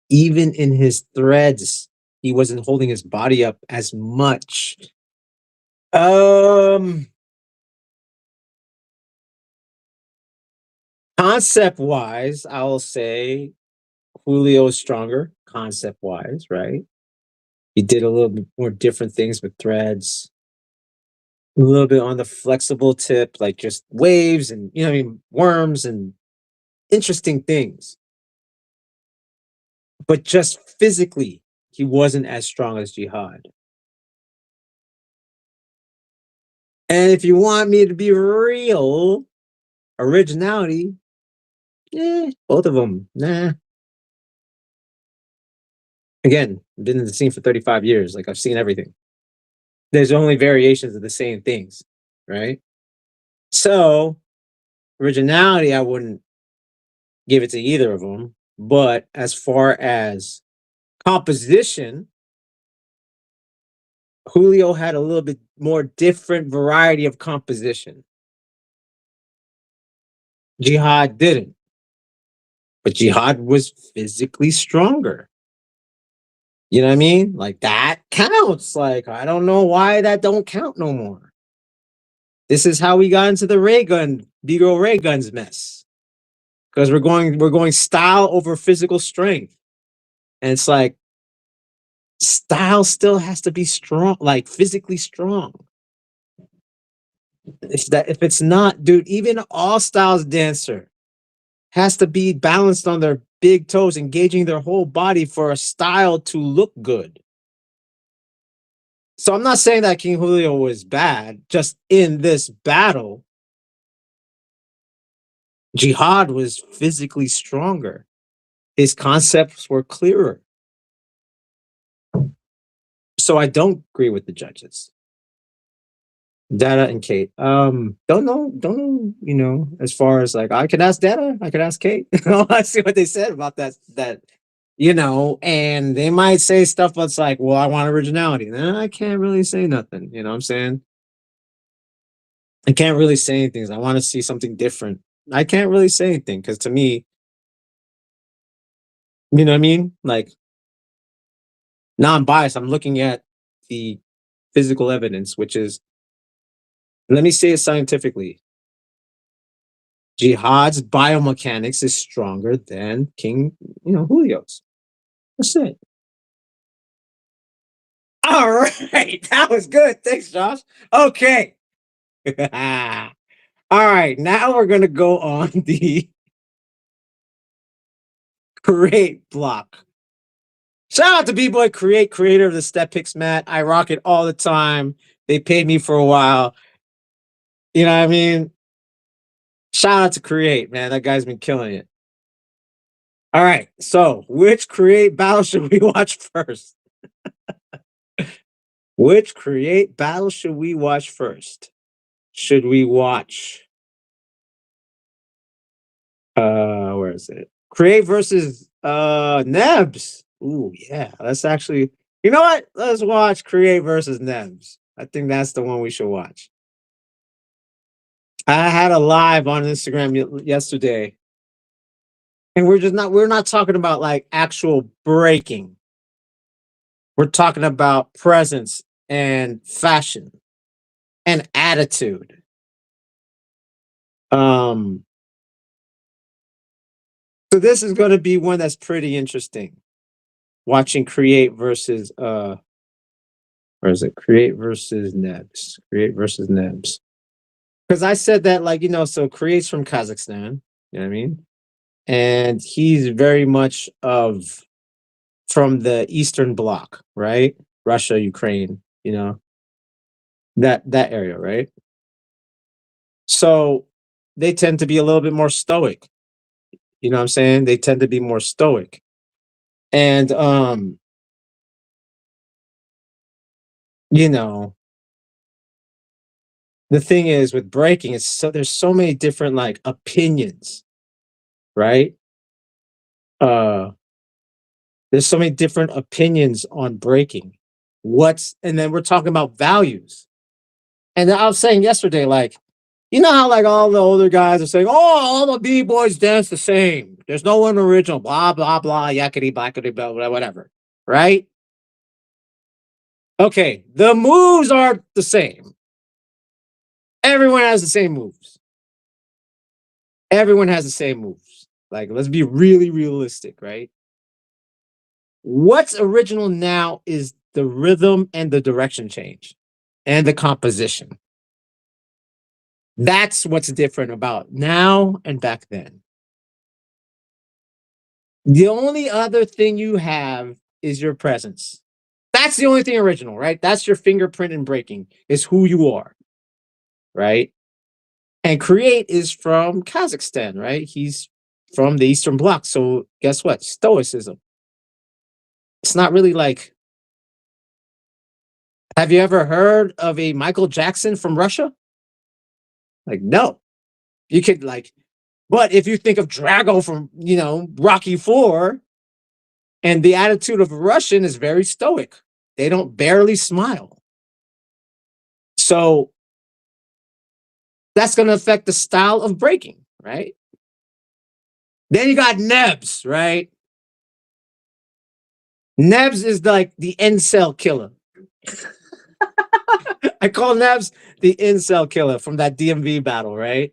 even in his threads, he wasn't holding his body up as much. Concept wise, I will say Julio is stronger, concept wise, right? He did a little bit more different things with threads, a little bit on the flexible tip, like just waves and, you know, what I mean, worms and interesting things. But just physically, he wasn't as strong as Jihad. And if you want me to be real, originality, both of them, nah. Again, been in the scene for 35 years. Like I've seen everything. There's only variations of the same things, right? So originality, I wouldn't give it to either of them. But as far as composition, Julio had a little bit more different variety of composition. Jihad didn't. But Jihad was physically stronger. You know what I mean? Like that counts. Like I don't know why that don't count no more. This is how we got into the ray gun, Bgo ray guns mess. Because we're going style over physical strength. And it's like style still has to be strong, like physically strong. If it's not, dude, even all styles dancer has to be balanced on their big toes, engaging their whole body for a style to look good. So I'm not saying that King Julio was bad, just in this battle, Jihad was physically stronger. His concepts were clearer. So I don't agree with the judges. Data and Kate. Don't know, you know, as far as like I could ask Data, I could ask Kate. I see what they said about that, you know, and they might say stuff that's like, well, I want originality. Then I can't really say nothing, you know what I'm saying? I can't really say anything. I want to see something different. I can't really say anything because to me, you know what I mean? Like non-biased, I'm looking at the physical evidence, which is, let me say it scientifically. Jihad's biomechanics is stronger than King, you know, Julio's. That's it. All right. That was good. Thanks, Josh. Okay. All right. Now we're going to go on the create block. Shout out to Bboy creator of the Step Picks mat. I rock it all the time. They paid me for a while. You know what I mean? Shout out to Create, man. That guy's been killing it. All right. So, which Create battle should we watch first? Which Create battle should we watch first? Should we watch where is it? Create versus Nebs. Ooh, yeah. Let's actually, you know what? Let's watch Create versus Nebs. I think that's the one we should watch. I had a live on Instagram yesterday. And we're not talking about like actual breaking. We're talking about presence and fashion and attitude. So this is going to be one that's pretty interesting. Watching Create versus where is it? Create versus Nebs. Create versus Nebs. Because I said that, like, so Create's from Kazakhstan, you know what I mean? And he's very much from the Eastern Bloc, right? Russia, Ukraine, that area, right? So they tend to be a little bit more stoic. You know what I'm saying? They tend to be more stoic. And the thing is with breaking, there's so many different like opinions, right? There's so many different opinions on breaking. And then we're talking about values. And I was saying yesterday, like, you know how like all the older guys are saying, "Oh, all the B-boys dance the same. There's no one original." Blah blah blah, yakety blackety blah, blah whatever, right? Okay, the moves are the same. Everyone has the same moves. Everyone has the same moves. Like, let's be really realistic, right? What's original now is the rhythm and the direction change and the composition. That's what's different about now and back then. The only other thing you have is your presence. That's the only thing original, right? That's your fingerprint in breaking, is who you are, right? And Create is from Kazakhstan, right? He's from the Eastern Bloc. So guess what? Stoicism. It's not really like, have you ever heard of a Michael Jackson from Russia? Like, no. You could like, but if you think of Drago from, Rocky 4, and the attitude of a Russian is very stoic. They don't barely smile. So that's going to affect the style of breaking, right? Then you got Nebs, right? Nebs is like the incel killer. I call Nebs the incel killer from that DMV battle, right?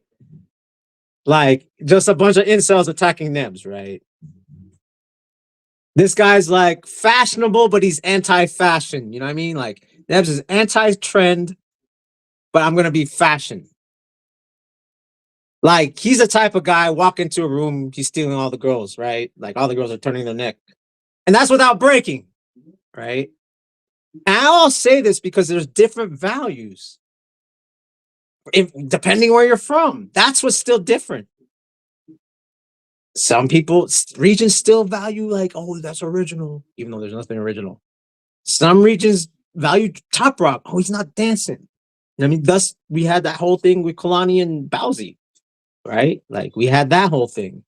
Like just a bunch of incels attacking Nebs, right? This guy's like fashionable, but he's anti-fashion. You know what I mean? Like Nebs is anti-trend, but I'm gonna be fashion. Like he's the type of guy walk into a room, he's stealing all the girls, right? Like all the girls are turning their neck, and that's without breaking, right? And I'll say this because there's different values, depending where you're from. That's what's still different. Some regions still value like, oh, that's original, even though there's nothing original. Some regions value top rock. Oh, he's not dancing. I mean, thus we had that whole thing with Kalani and Bowsy, right? Like we had that whole thing.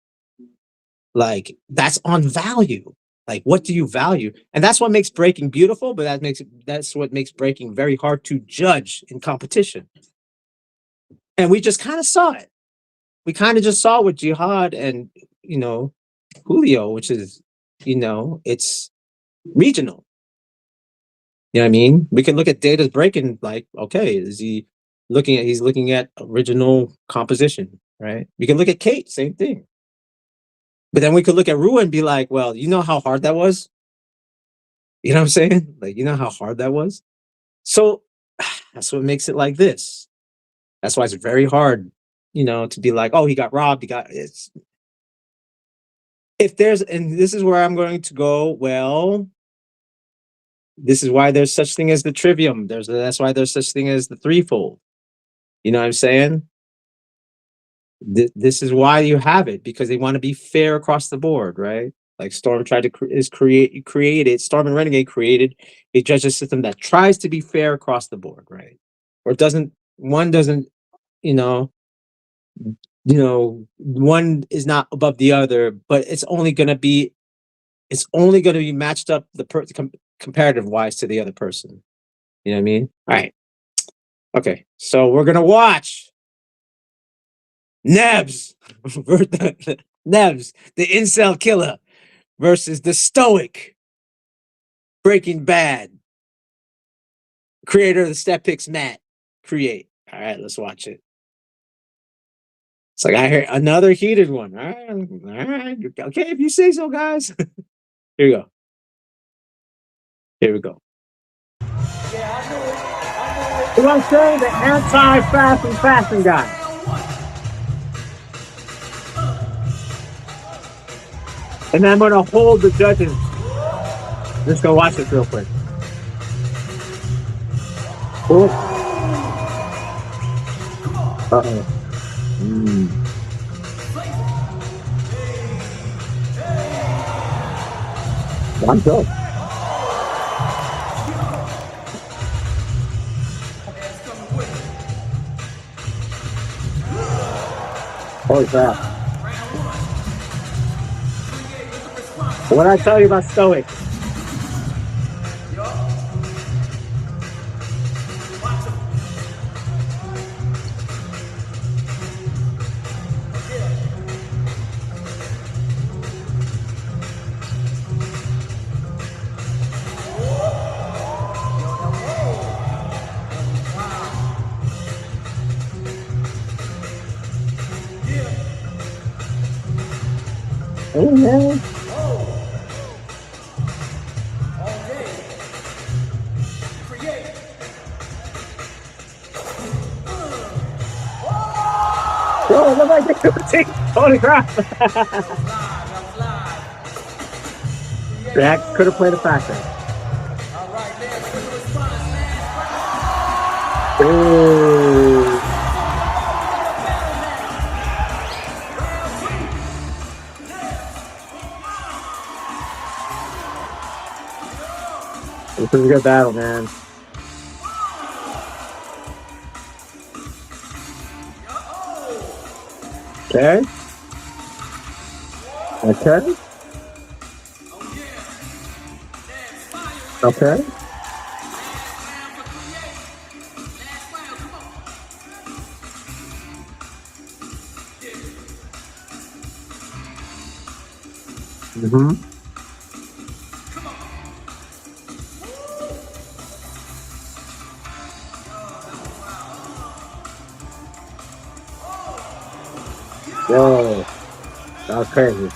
Like that's on value. Like what do you value? And that's what makes breaking beautiful, but that's what makes breaking very hard to judge in competition. And we just kind of saw it. We kind of just saw with Jihad and Julio, which is it's regional. You know what I mean? We can look at Data's breaking, like, okay, he's looking at original composition, right? We can look at Kate, same thing. But then we could look at Rua and be like, well, you know how hard that was? You know what I'm saying? Like, you know how hard that was? So that's what makes it like this. That's why it's very hard, to be like, oh, he got robbed. And this is where I'm going to go, well, this is why there's such thing as the trivium. That's why there's such thing as the threefold. You know what I'm saying? This is why you have it, because they want to be fair across the board, right? Like Storm tried to created, Storm and Renegade created a judges system that tries to be fair across the board, right? Or one doesn't, one is not above the other, but it's only going to be matched up comparative wise to the other person. You know what I mean? All right. Okay. So we're going to watch Nebs, Nebs, the incel killer versus the stoic Breaking Bad creator of the Step Picks, Matt. Create. All right, let's watch it. It's like I hear another heated one. All right. Okay, if you say so, guys. Here we go. Here we go. What I'm saying, the anti-fast and fashion guy. And I'm gonna hold the judges. Let's go watch this real quick. Oh. Uh-oh. One go. Holy crap. What I tell you about Stoic? Oh, man. Oh, look like they could take. Holy crap. That could have played a factor. Oh. This is a good battle, man. Okay. Okay. Okay. Mm-hmm. Whoa. That was crazy.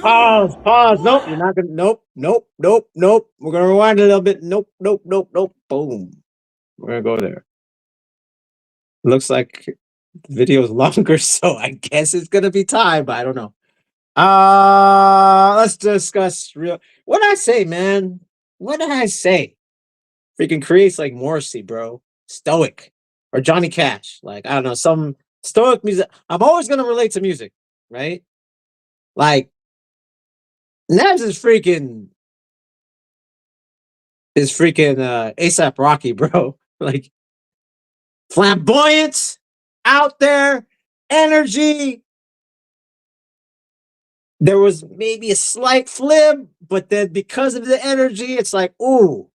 Pause. Pause. Nope. You're not gonna. Nope. Nope. Nope. Nope. We're gonna rewind a little bit. Nope. Nope. Nope. Nope. Boom. We're gonna go there. Looks like the video's longer, so I guess it's gonna be time, but I don't know. Let's discuss real. What did I say, man? What did I say? Freaking creates like Morrissey, bro. Stoic or Johnny Cash. Like, I don't know, some stoic music. I'm always gonna relate to music, right? Like, Nebs is freaking ASAP Rocky, bro. Like, flamboyance, out there, energy. There was maybe a slight flip, but then because of the energy, it's like, ooh.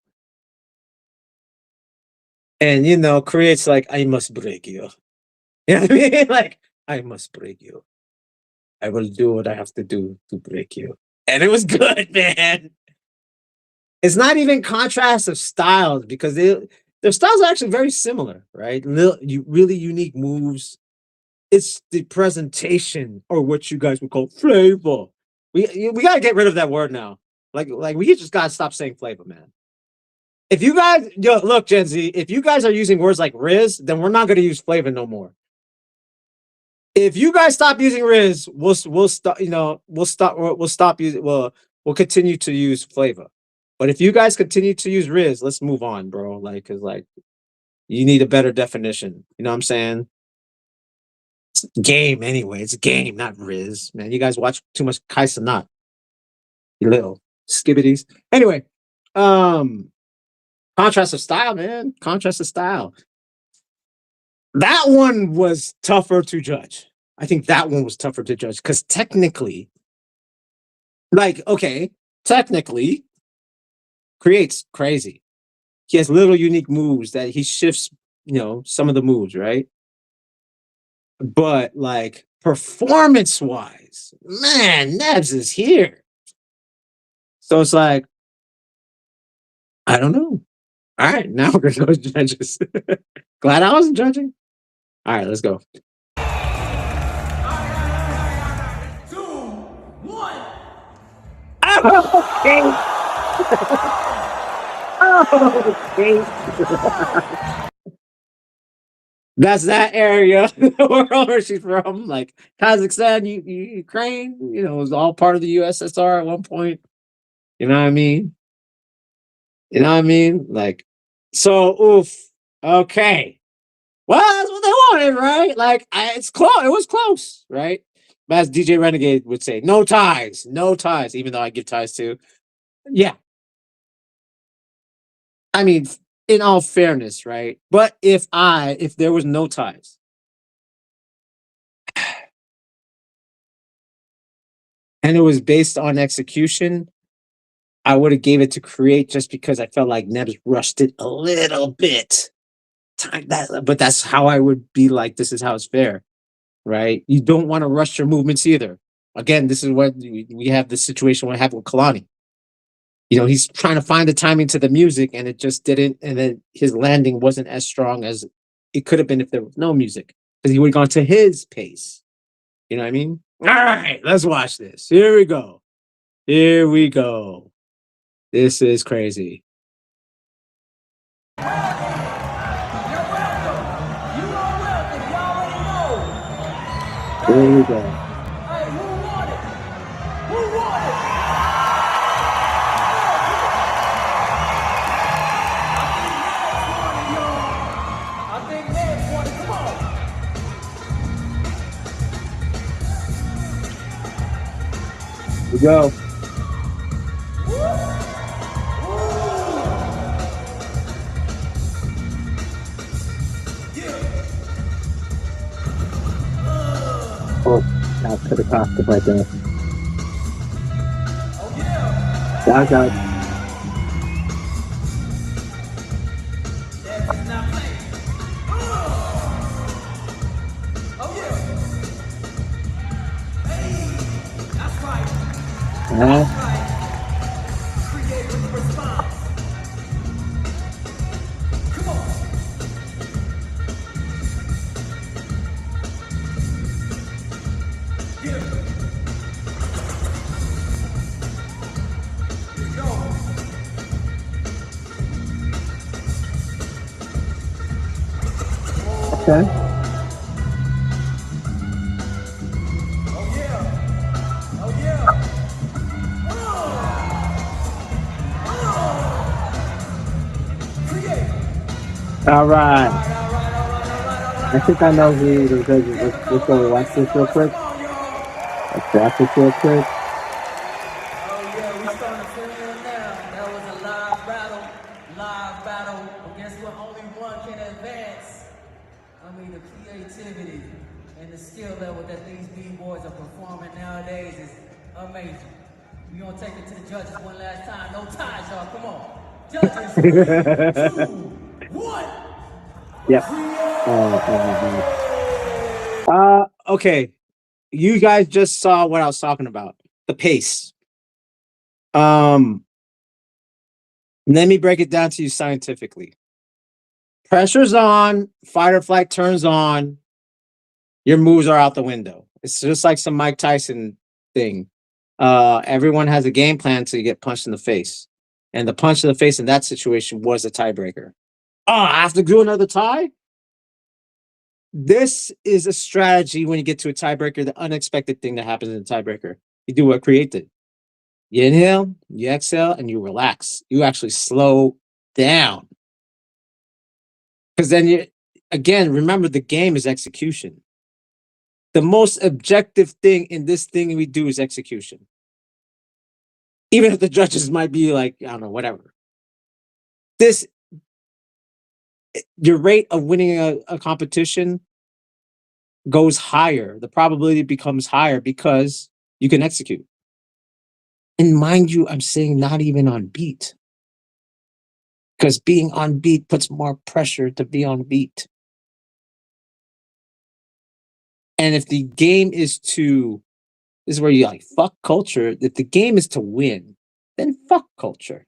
And you know, creates like, I must break you. You know what I mean? Like, I must break you. I will do what I have to do to break you. And it was good, man. It's not even contrast of styles because their styles are actually very similar, right? Really unique moves. It's the presentation or what you guys would call flavor. We gotta get rid of that word now. Like we just gotta stop saying flavor, man. If you guys look, Gen Z, if you guys are using words like Riz, then we're not gonna use flavor no more. If you guys stop using Riz, we'll stop. You know, we'll stop using. We'll continue to use flavor. But if you guys continue to use Riz, let's move on, bro. Like, cause like you need a better definition. You know what I'm saying? It's game anyway. It's game, not Riz. Man, you guys watch too much Kai Cenat. You little skibbities. Anyway, contrast of style, man. Contrast of style. That one was tougher to judge. I think that one was tougher to judge because technically, like, okay, technically, creates crazy. He has little unique moves that he shifts, you know, some of the moves, right? But like performance wise, man, Nebs is here. So it's like, I don't know. All right, now we're gonna go to judges. Glad I wasn't judging. All right, let's go. 2, 1. Okay. Okay. That's that area where she's from, like Kazakhstan, Ukraine. You know, it was all part of the USSR at one point. You know what I mean? You know what I mean? Like, so, oof. Okay. Well, that's what they wanted, right? Like, it's close. It was close, right? But as DJ Renegade would say, no ties, no ties. Even though I give ties too. Yeah. I mean, in all fairness, right? But if there was no ties, and it was based on execution, I would have gave it to Create just because I felt like Nebs rushed it a little bit. But that's how I would be like, this is how it's fair, right? You don't want to rush your movements either. Again, this is what we have the situation we have with Kalani. You know, he's trying to find the timing to the music and it just didn't. And then his landing wasn't as strong as it could have been if there was no music because he would have gone to his pace. You know what I mean? All right, let's watch this. Here we go. Here we go. This is crazy. You're welcome. You are welcome. You already know. Here we go. Hey, who won it? Who won it? I think Ned's won it. Come on. Here we go. Oh, that could have cost it right there. Oh, yeah. That's out. Ned's is not playing. Oh, yeah. Hey, that's right. That's right. Create with the response. Come on. Yeah. Let's go. Okay. Oh yeah. Oh yeah. Create. All right. All right. I think I know who the judges. Let's go watch this real quick. Come on, y'all. Let's watch this real quick. Oh yeah, we starting to fill in now. That was a live battle. Live battle. But guess what? Only one can advance. I mean, the creativity and the skill level that these B-boys are performing nowadays is amazing. We're gonna take it to the judges one last time. No ties, y'all. Come on. Judges, 3, 2, 1. Yep. Okay. You guys just saw what I was talking about. The pace. Let me break it down to you scientifically. Pressure's on, fight or flight turns on, your moves are out the window. It's just like some Mike Tyson thing. Everyone has a game plan until you get punched in the face. And the punch in the face in that situation was a tiebreaker. Oh, I have to do another tie? This is a strategy when you get to a tiebreaker, the unexpected thing that happens in a tiebreaker. You do what Create did. You inhale, you exhale, and you relax. You actually slow down. Because then you, again, remember the game is execution. The most objective thing in this thing we do is execution. Even if the judges might be like, I don't know, whatever. Your rate of winning a competition goes higher. The probability becomes higher because you can execute. And mind you, I'm saying not even on beat. Because being on beat puts more pressure to be on beat. And if the game is to, this is where you like, fuck culture. If the game is to win, then fuck culture.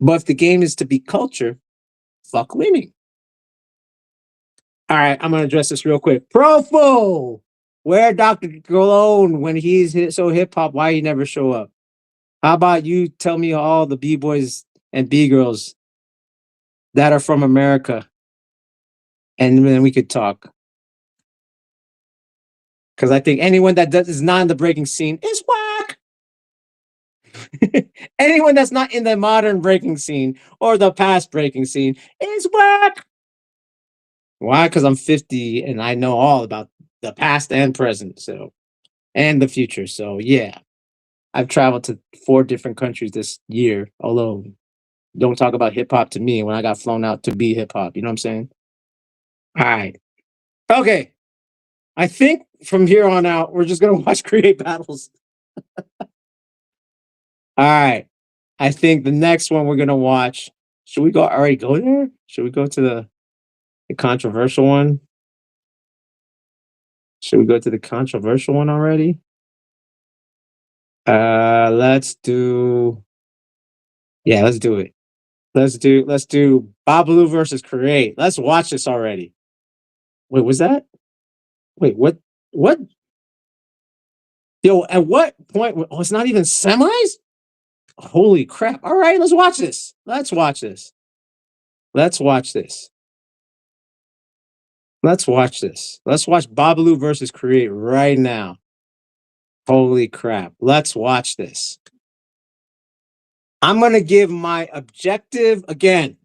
But if the game is to be culture, fuck winning. All right, I'm gonna address this real quick. Profo, where Dr. Cologne when he's so hip hop? Why he never show up? How about you tell me all the B-boys and B-girls that are from America, and then we could talk. Because I think anyone that is not in the breaking scene is whack. Anyone that's not in the modern breaking scene or the past breaking scene is whack. Why? Because I'm 50 and I know all about the past and present, so and the future. So yeah, I've traveled to 4 different countries this year alone. Don't talk about hip hop to me when I got flown out to be hip hop. You know what I'm saying? All right. Okay. I think from here on out, we're just gonna watch create battles. All right. I think the next one we're gonna watch. Should we already go there? Should we go to the controversial one? Should we go to the controversial one already? Let's do. Yeah, let's do it. Let's do Babalu versus Create. Let's watch this already. Wait, was that? Wait, what? What? Yo, at what point? Oh, it's not even semis? Holy crap. All right, let's watch this. Let's watch this. Let's watch this. Let's watch this. Let's watch Babalu versus Create right now. Holy crap. Let's watch this. I'm going to give my objective opinion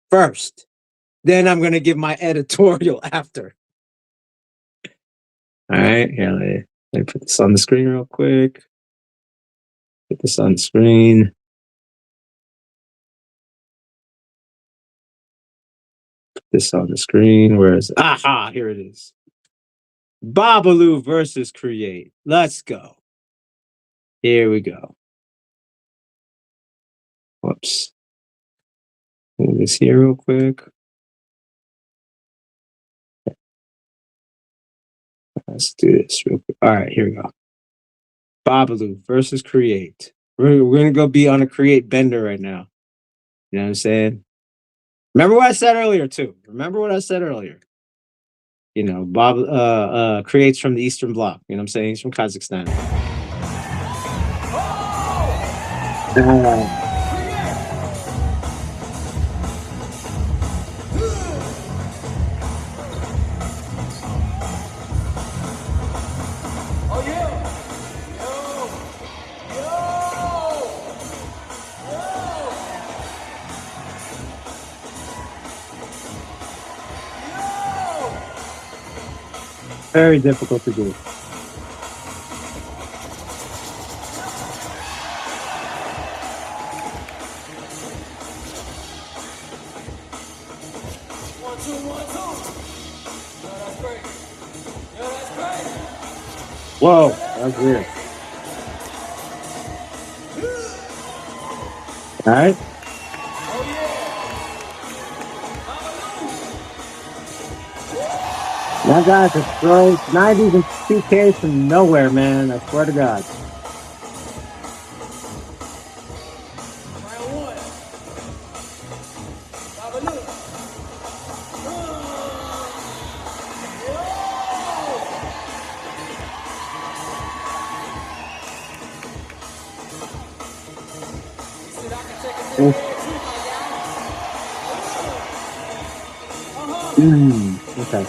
first. Then I'm going to give my editorial after. All right, here, let me put this on the screen real quick. Put this on the screen. Put this on the screen. Where is it? Aha, here it is. Babalu versus Create. Let's go. Here we go. Whoops. Move this here real quick. Let's do this real quick. All right, here we go. Babalu versus Create. We're going to go be on a Create bender right now. You know what I'm saying? Remember what I said earlier, too. You know, Bob Creates from the Eastern Bloc. You know what I'm saying? He's from Kazakhstan. Very difficult to do. Whoa, that was weird. All right. That guy just throws 90s and 2Ks from nowhere, man. I swear to God. Okay.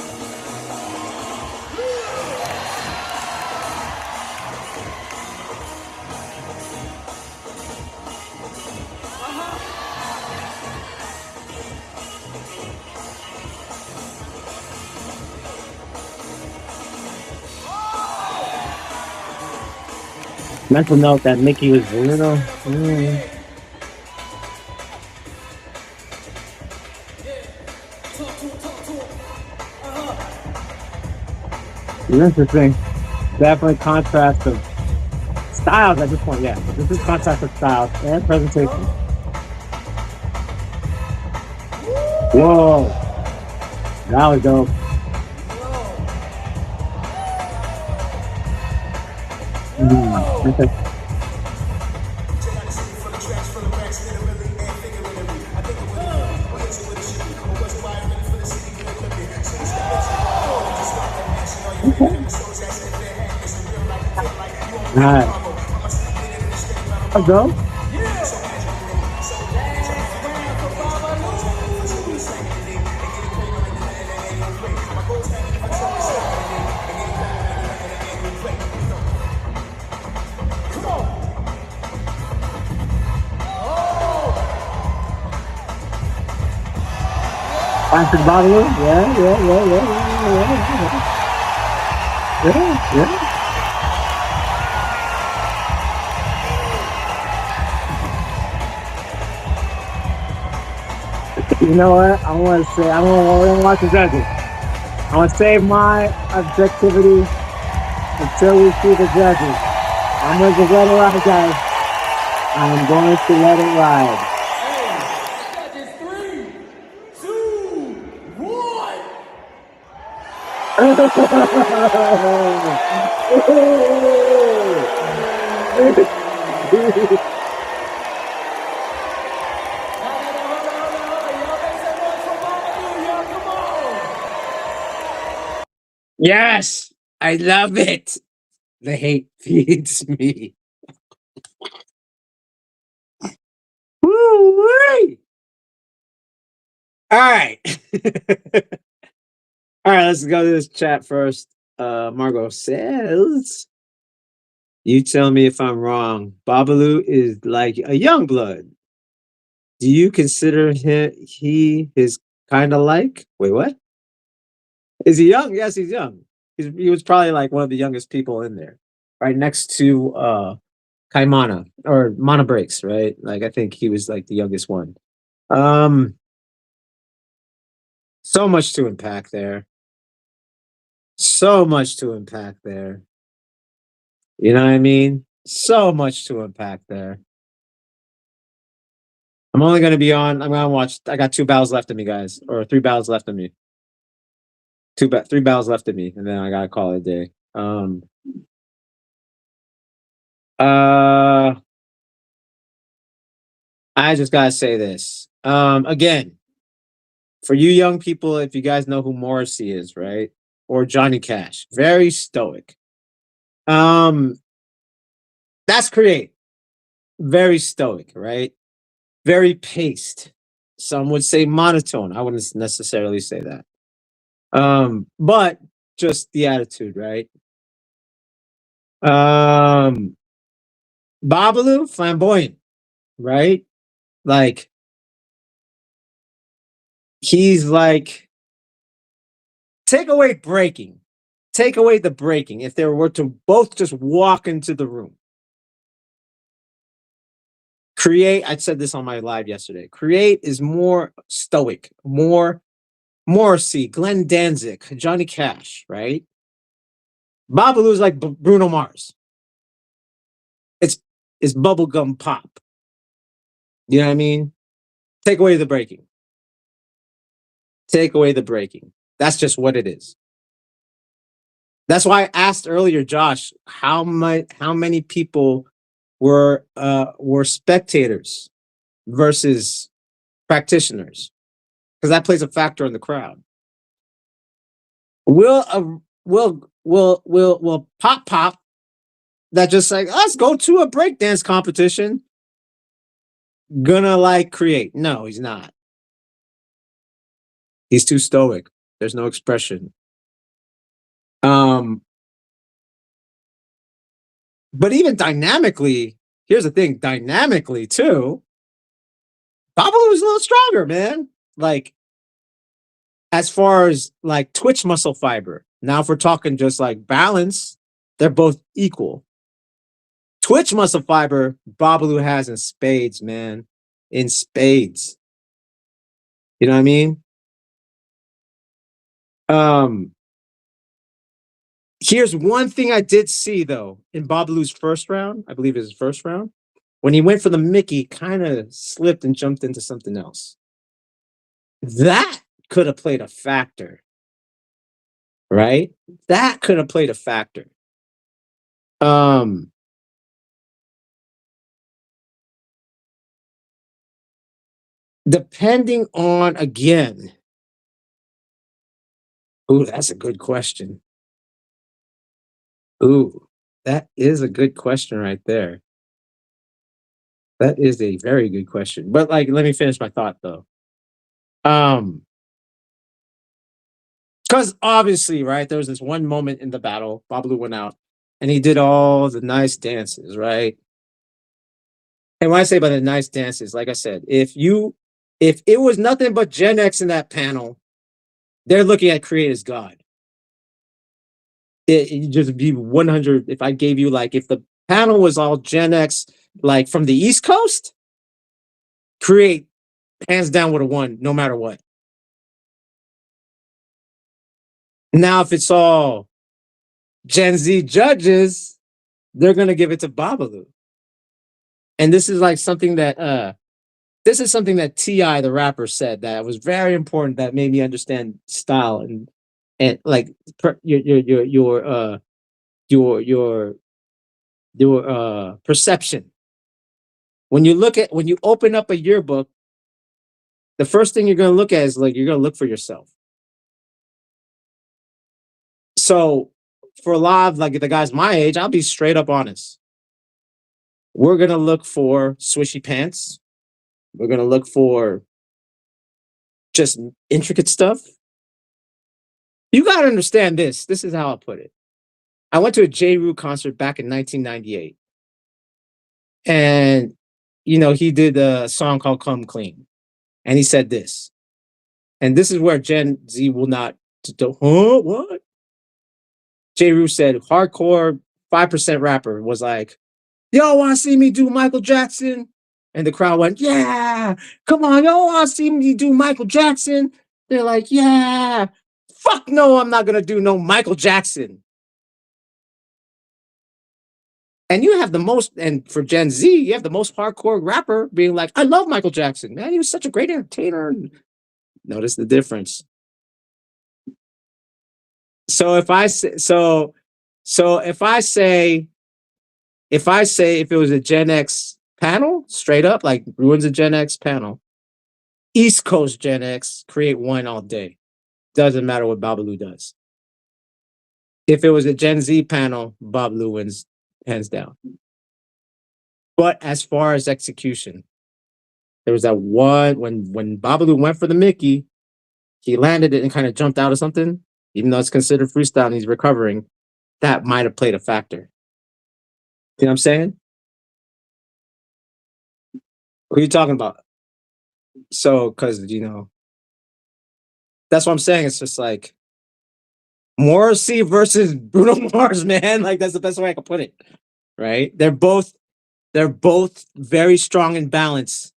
Mental note that Mickey was a little. Interesting. Definitely contrast of styles at this point. Yeah, this is contrast of styles and presentation. Whoa, that was dope. Okay. All right. Let's go. Classic Babalu. Yeah. You know what? I want to say, I don't watch the judges. I want to save my objectivity until we see the judges. I'm going to just let it ride, guys. I'm going to let it ride. Judges, 3, 2, 1. Yes, I love it. The hate feeds me. Woo-wee! All right. All right, let's go to this chat first. Margot says, you tell me if I'm wrong. Babalu is like a young blood. Do you consider he his kind of like? Wait, what? Is he young? Yes, he's young. He was probably like one of the youngest people in there, right next to Kaimana or Mana Breaks, right? Like I think he was like the youngest one. So much to unpack there. So much to unpack there. You know what I mean? So much to unpack there. I'm only gonna be on. I'm gonna watch. I got 2 battles left of me, guys, or 3 battles left of me. 3 battles left of me, and then I gotta call it a day. I just gotta say this. Again, for you young people, if you guys know who Morrissey is, right, or Johnny Cash, very stoic. That's Create. Very stoic, right? Very paced. Some would say monotone. I wouldn't necessarily say that. But just the attitude, right? Babalu, flamboyant, right? Like he's like, take away breaking, take away the breaking. If they were to both just walk into the room, Create, I said this on my live yesterday. Create is more stoic, more Morrissey, Glenn Danzig, Johnny Cash, right? Babalu is like Bruno Mars. It's bubblegum pop. You know what I mean? Take away the breaking. Take away the breaking. That's just what it is. That's why I asked earlier, Josh, how many people were spectators versus practitioners, because that plays a factor in the crowd. Will pop that just like, let's go to a breakdance competition gonna like Create? No, he's not. He's too stoic. There's no expression. But even dynamically, here's the thing, dynamically too, Babalu is a little stronger, man. Like, as far as like twitch muscle fiber. Now, if we're talking just like balance, they're both equal. Twitch muscle fiber, Babalu has in spades, man. In spades. You know what I mean? Here's one thing I did see though in Babalu's first round, I believe his first round, when he went for the Mickey, kind of slipped and jumped into something else. That could have played a factor, right? That could have played a factor. Depending on, again, ooh, that's a good question. Ooh, That is a good question right there. That is a very good question. But like, let me finish my thought though. Because obviously, right, there was this one moment in the battle, Babalu went out and he did all the nice dances, right? And when I say by the nice dances, like I said, if it was nothing but Gen X in that panel, they're looking at Create as God. It just be 100. If I gave you like, if the panel was all Gen X, like from the East Coast, Create hands down would have won no matter what. Now, if it's all Gen Z judges, they're gonna give it to Babalu. And this is like something that this is something that T.I. the rapper said that was very important that made me understand style and like your perception. When you open up a yearbook, the first thing you're gonna look at is like you're gonna look for yourself. So for a lot of like the guys my age, I'll be straight up honest. We're gonna look for swishy pants. We're gonna look for just intricate stuff. You gotta understand this. This is how I'll put it. I went to a J. Rue concert back in 1998. And you know, he did a song called Come Clean. And he said this. And this is where Gen Z will not what? J. Rue said hardcore 5% rapper was like, y'all want to see me do Michael Jackson? And the crowd went, yeah, come on, y'all want to see me do Michael Jackson? They're like, yeah, fuck no, I'm not going to do no Michael Jackson. And you have the most, and for Gen Z, you have the most hardcore rapper being like, I love Michael Jackson, man. He was such a great entertainer. Notice the difference. So if I say, if it was a Gen X panel, straight up, like Ruins a Gen X panel, East Coast Gen X, Create one all day. Doesn't matter what Babalu does. If it was a Gen Z panel, Babalu wins hands down. But as far as execution, there was that one when Babalu went for the Mickey, he landed it and kind of jumped out of something, even though it's considered freestyle and he's recovering. That might have played a factor. You know what I'm saying? What are you talking about? So, because you know, that's what I'm saying. It's just like Morrissey versus Bruno Mars, man. Like that's the best way I can put it. Right? They're both very strong in balance.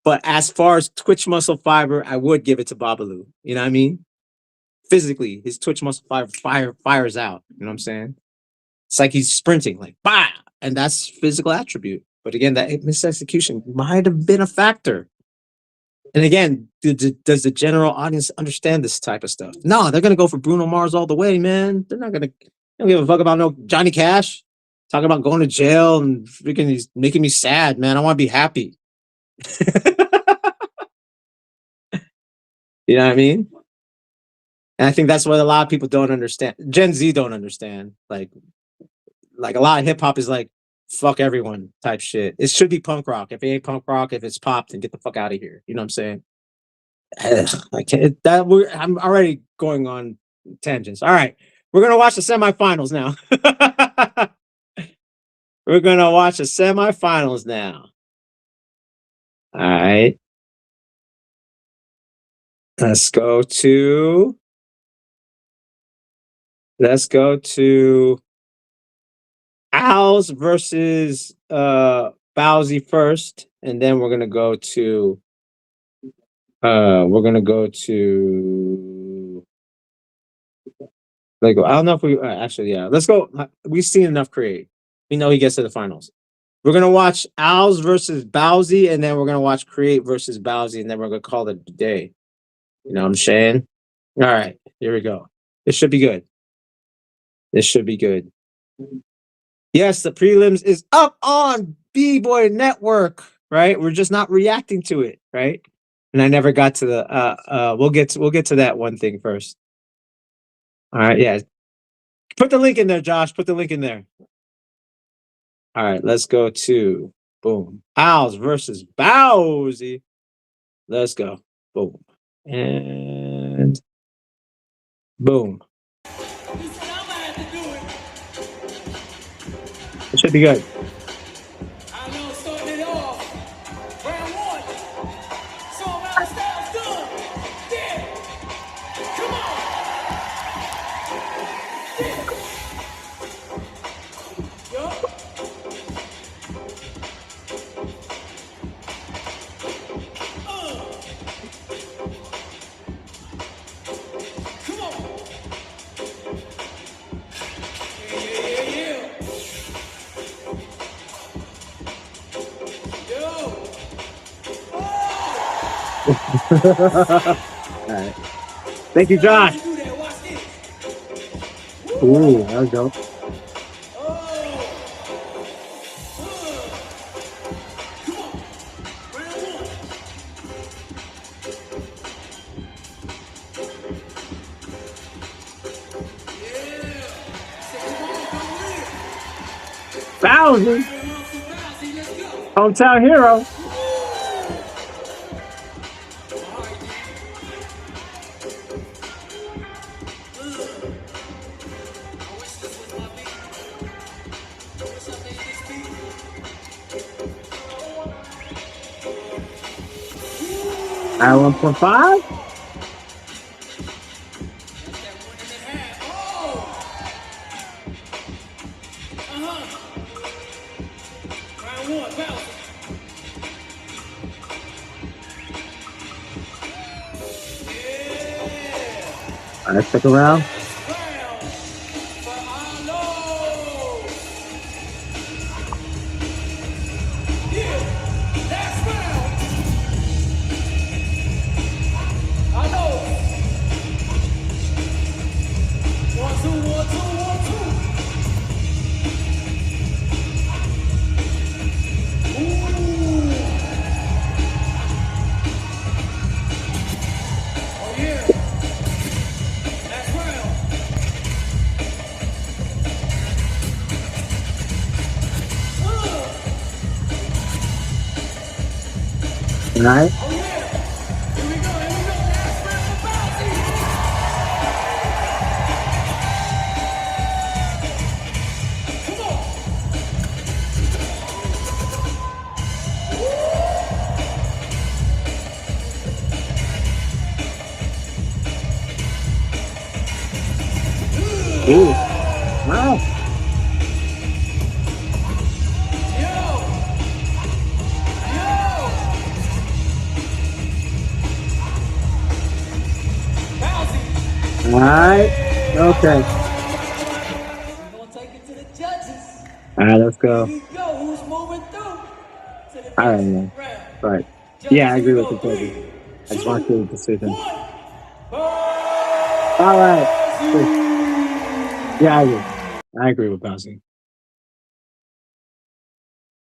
But as far as Twitch muscle fiber, I would give it to Babalu. You know what I mean? Physically, his Twitch muscle fiber fires out. You know what I'm saying? It's like he's sprinting, like bah, and that's physical attribute. But again, that misexecution might have been a factor. And again, does the general audience understand this type of stuff? No, they're gonna go for Bruno Mars all the way, man. They're not gonna. They don't give a fuck about no Johnny Cash talking about going to jail and freaking. He's making me sad, man. I want to be happy. You know what I mean? And I think that's what a lot of people don't understand. Gen Z don't understand. Like a lot of hip hop is like fuck everyone type shit. It should be punk rock. If it ain't punk rock, if it's pop, then get the fuck out of here. You know what I'm saying? I can't. I'm already going on tangents. All right, we're gonna watch the semifinals now. We're gonna watch the semifinals now. All right, let's go to Owls versus Bowsy first, and then we're gonna go to like I don't know if we actually yeah. Let's go. We've seen enough Create. We know he gets to the finals. We're gonna watch Owls versus Bowsy, and then we're gonna watch Create versus Bowsy, and then we're gonna call it a day. You know what I'm saying? All right, here we go. This should be good. This should be good. Yes, the prelims is up on Bboy Network, right? We're just not reacting to it, right? And I never got to the we'll get to that one thing first. All right, yeah. Put the link in there, Josh. Put the link in there. All right, let's go to boom. Owls versus Bowsy. Let's go. Boom. And boom. It should be good. I know, starting it off. Round one. So amount of styles done. Yeah. Come on. Yeah. Yo. Come on. Yeah. Yo. All right. Thank you, Josh. Do that. Watch this. Ooh, that was dope. Bowsy, hometown hero. At 1.5. All right, stick around. All right. Ooh. Wow. All right. Okay. We're gonna take it to the judges. All right, let's go. Here we go. Who's moving through to the All right, next man. round? Right. Judges, Yeah, I here agree we with the go. judges. 3, I just 2, want to do the decision. 1. All right. Yeah, I agree with Bowsy.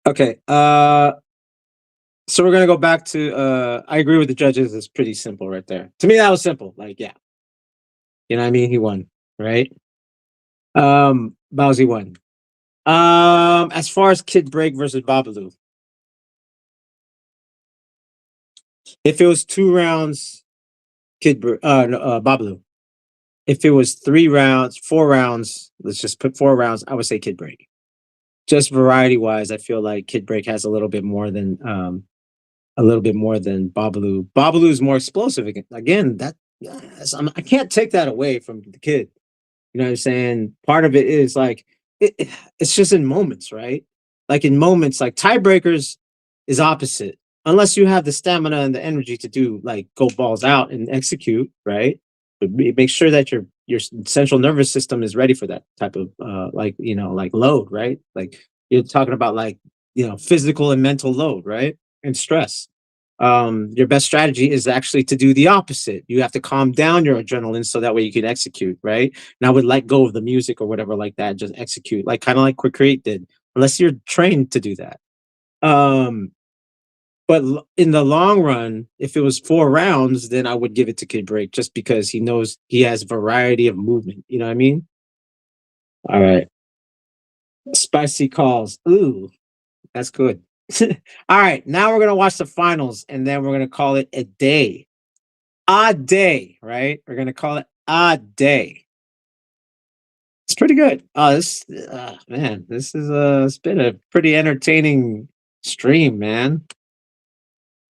Okay. So we're gonna go back to I agree with the judges. It's pretty simple right there. To me, that was simple. Like, yeah. You know what I mean? He won, right? Bowsy won. As far as Kid Break versus Babalu, if it was 2 rounds, Babalu. If it was 3 rounds, 4 rounds, let's just put 4 rounds, I would say Kid Break. Just variety wise, I feel like Kid Break has a little bit more than Babalu. Babalu is more explosive again. I can't take that away from the kid. You know what I'm saying? Part of it is like it's just in moments, right? Like in moments, like tiebreakers is opposite. Unless you have the stamina and the energy to do like go balls out and execute, right? But make sure that your central nervous system is ready for that type of like like load, right? Like you're talking about like physical and mental load, right? And stress. Your best strategy is actually to do the opposite. You have to calm down your adrenaline so that way you can execute, right? And I would let go of the music or whatever like that, just execute, like kind of like Quick Create did, unless you're trained to do that. But in the long run, if it was 4 rounds, then I would give it to Kid Break just because he knows he has variety of movement. You know what I mean? All right. Spicy calls. Ooh, that's good. All right. Now we're going to watch the finals and then we're going to call it a day. A day, right? We're going to call it a day. It's pretty good. Oh, this, man, this is it's been a pretty entertaining stream, man.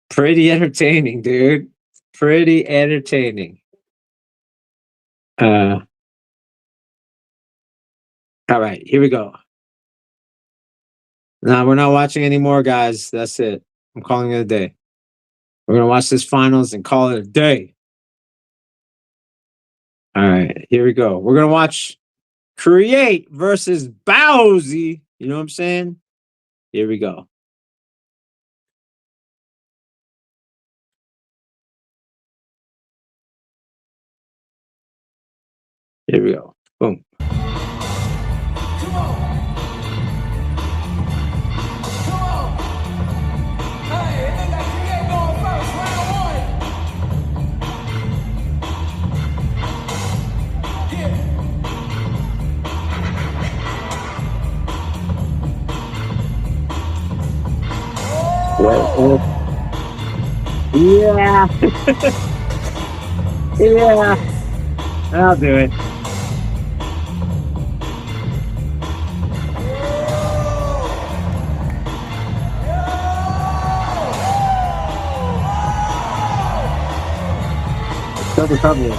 Pretty entertaining, dude. Pretty entertaining. All right, here we go. No, we're not watching anymore, guys. That's it. I'm calling it a day. We're gonna watch this finals and call it a day. All right, here we go. We're gonna watch Create versus Bowsy. You know what I'm saying? Here we go. Here we go. Boom. Come on. Come on. Hey, they got Create going first, round one. Yeah. Well, yeah. Yeah. I'll do it. Double trouble.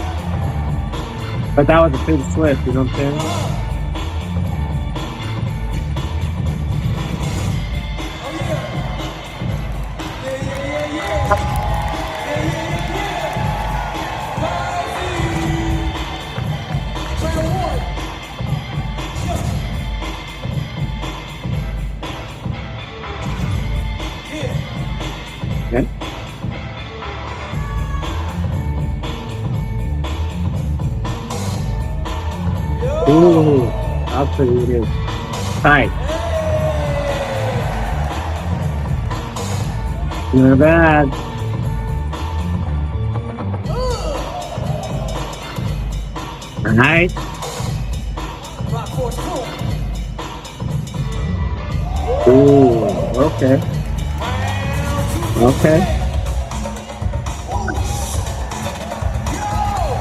But that was a big slip, you know what I'm saying? Okay. Ooh, how pretty it is. Tight. Not bad. Alright. Ooh, okay. Okay.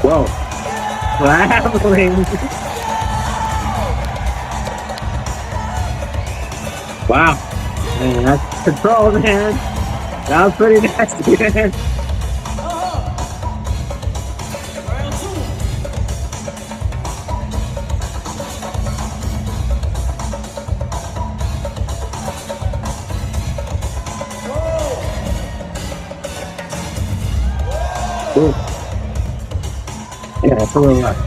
Whoa. Traveling. Wow. Man, that's control, man. That was pretty nasty, man. Ooh. Yeah, that's a little rough.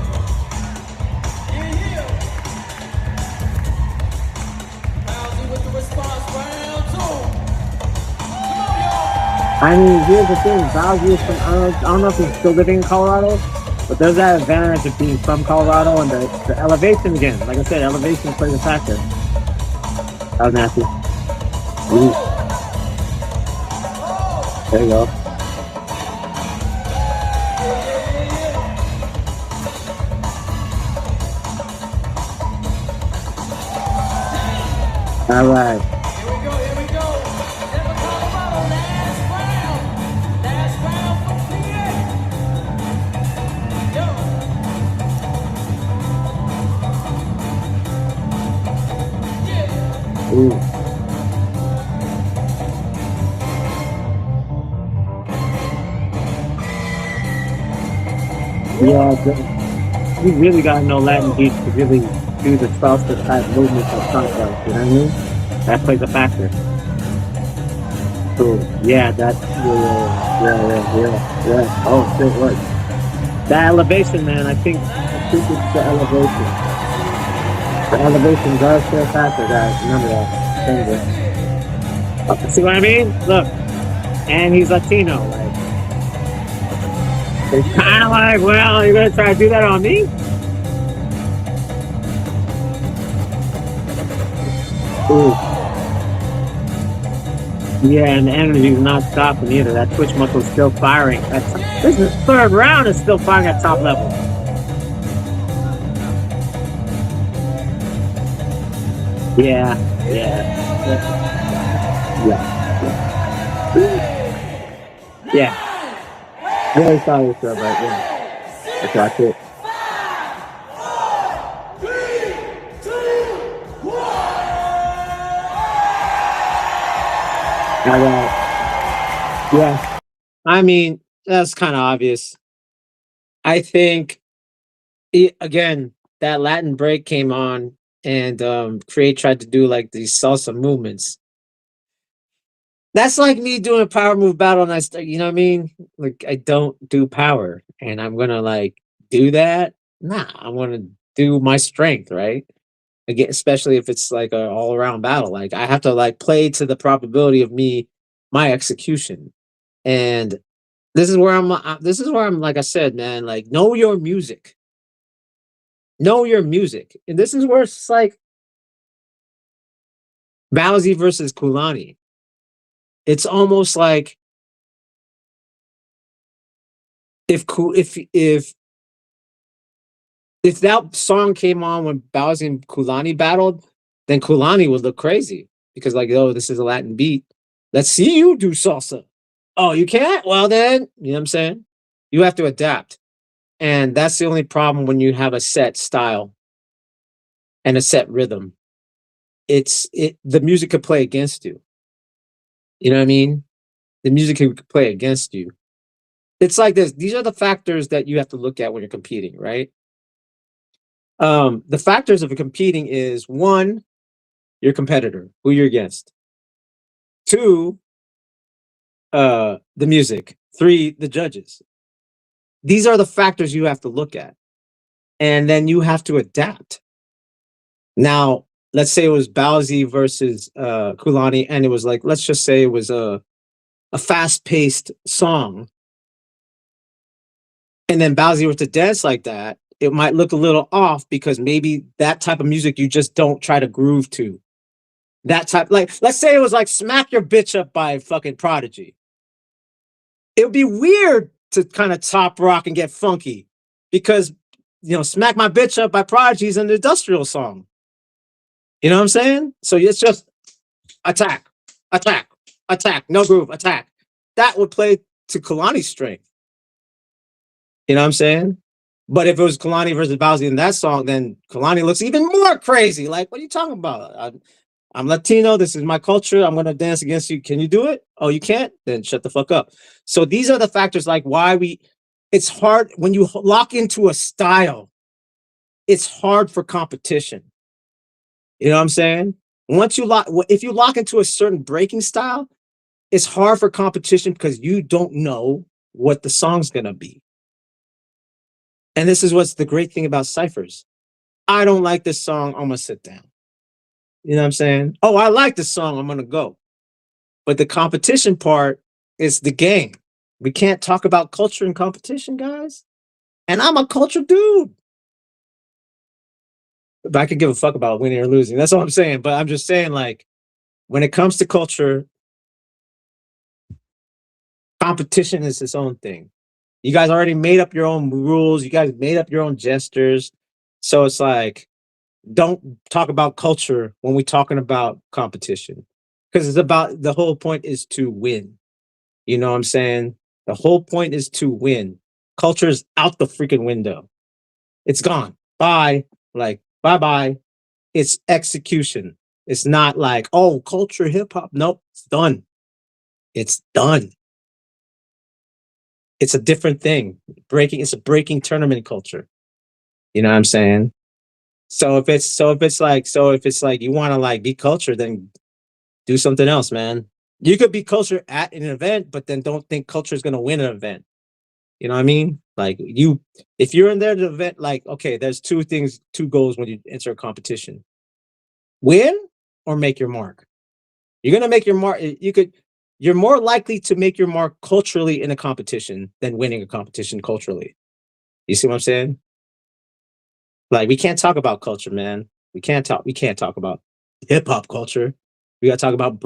I mean, here's the thing. Bowsy is from, I don't know if he's still living in Colorado, but there's that advantage of being from Colorado and the elevation again. Like I said, elevation plays a factor. That was nasty. Ooh. There you go. All right. Here we go. Denver, Colorado, last round for Create. Yo. Yeah. Ooh. Yeah, you really gotta know Latin beats to really do the salsa type movements of salsa, you know what I mean? That plays a factor. So yeah, that's yeah. Oh shit, what? That elevation, man, I think it's the elevation. The elevation does play a factor, guys. Remember that. See what I mean? Look. And he's Latino, like it's kinda like, well, you're gonna try to do that on me? Ooh. Yeah, and the energy's not stopping either. That twitch muscle's still firing. This is third round, is still firing at top level. Yeah, yeah, yeah, yeah. I always thought it was so, but yeah, let's watch it. All right. Yeah. I mean, that's kind of obvious. I think again, that Latin break came on and Create tried to do like these salsa movements. That's like me doing a power move battle and you know what I mean? Like I don't do power and I'm gonna like do that. Nah, I want to do my strength, right? Again, especially if it's like a all around battle. Like I have to like play to the probability of me, my execution. And this is where I'm like I said, man, like know your music. Know your music. And this is where it's like Bowsy versus Kulani. It's almost like if if that song came on when Bowsy and Kulani battled, then Kulani would look crazy because like, oh, this is a Latin beat. Let's see you do salsa. Oh, you can't? Well then, you know what I'm saying? You have to adapt. And that's the only problem when you have a set style and a set rhythm. The music could play against you. You know what I mean? The music could play against you. It's like this. These are the factors that you have to look at when you're competing, right? The factors of competing is one, your competitor, who you're against. Two, the music. Three, the judges. These are the factors you have to look at. And then you have to adapt. Now, let's say it was Bowsy versus Kulani, and it was like, let's just say it was a fast-paced song. And then Bowsy were to dance like that, it might look a little off because maybe that type of music you just don't try to groove to. That type, like, let's say it was like Smack Your Bitch Up by fucking Prodigy. It would be weird to kind of top rock and get funky because, you know, Smack My Bitch Up by Prodigy is an industrial song. You know what I'm saying? So it's just attack, attack, attack, no groove, attack. That would play to Kalani's strength. You know what I'm saying? But if it was Kalani versus Bowsy in that song, then Kalani looks even more crazy. Like, what are you talking about? I'm Latino. This is my culture. I'm going to dance against you. Can you do it? Oh, you can't? Then shut the fuck up. So these are the factors like why it's hard when you lock into a style, it's hard for competition. You know what I'm saying? If you lock into a certain breaking style, it's hard for competition because you don't know what the song's going to be. And this is what's the great thing about Cyphers. I don't like this song. I'm going to sit down. You know what I'm saying? Oh, I like this song. I'm going to go. But the competition part is the game. We can't talk about culture and competition, guys. And I'm a culture dude. But I could give a fuck about winning or losing. That's all I'm saying. But I'm just saying, like, when it comes to culture, competition is its own thing. You guys already made up your own rules. You guys made up your own gestures. So it's like, don't talk about culture when we're talking about competition. Because it's about the whole point is to win. You know what I'm saying? The whole point is to win. Culture is out the freaking window. It's gone. Bye. Like, bye-bye. It's execution. It's not like, oh, culture, hip-hop. Nope, it's done. It's done. It's a different thing. It's a breaking tournament culture. You know what I'm saying? So if it's like you want to like be culture, then do something else, man. You could be culture at an event, but then don't think culture is gonna win an event. You know what I mean? Like if you're in there to event, like, okay, there's two goals when you enter a competition. Win or make your mark. You're gonna make your mark. You're more likely to make your mark culturally in a competition than winning a competition culturally. You see what I'm saying? Like we can't talk about culture, man. We can't talk about hip hop culture. We gotta talk about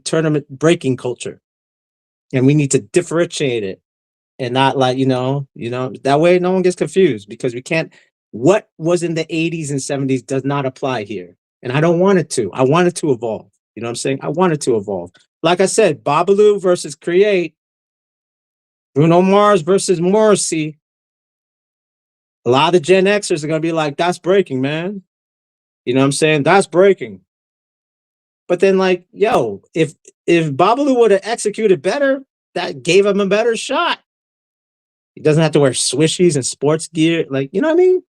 tournament breaking culture. And we need to differentiate it and not like, that way no one gets confused because we can't, what was in the 80s and 70s does not apply here. And I don't want it to. I want it to evolve. You know what I'm saying? I want it to evolve. Like I said, Babalu versus Create, Bruno Mars versus Morrissey. A lot of the Gen Xers are going to be like, that's breaking, man. You know what I'm saying? That's breaking. But then, like, yo, if Babalu would have executed better, that gave him a better shot. He doesn't have to wear swishies and sports gear. Like, you know what I mean?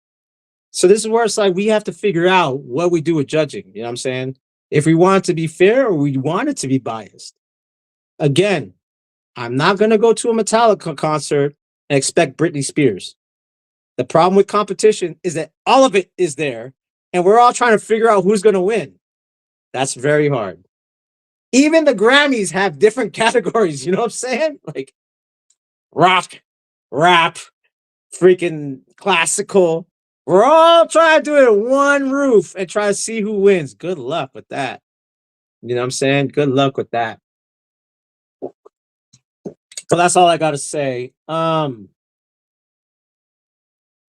So this is where it's like we have to figure out what we do with judging. You know what I'm saying? If we want it to be fair or we want it to be biased. Again, I'm not going to go to a Metallica concert and expect Britney Spears. The problem with competition is that all of it is there, and we're all trying to figure out who's going to win. That's very hard. Even the Grammys have different categories. You know what I'm saying? Like rock, rap, freaking classical. We're all trying to do it in one roof and try to see who wins. Good luck with that. You know what I'm saying? Good luck with that. But that's all I got to say.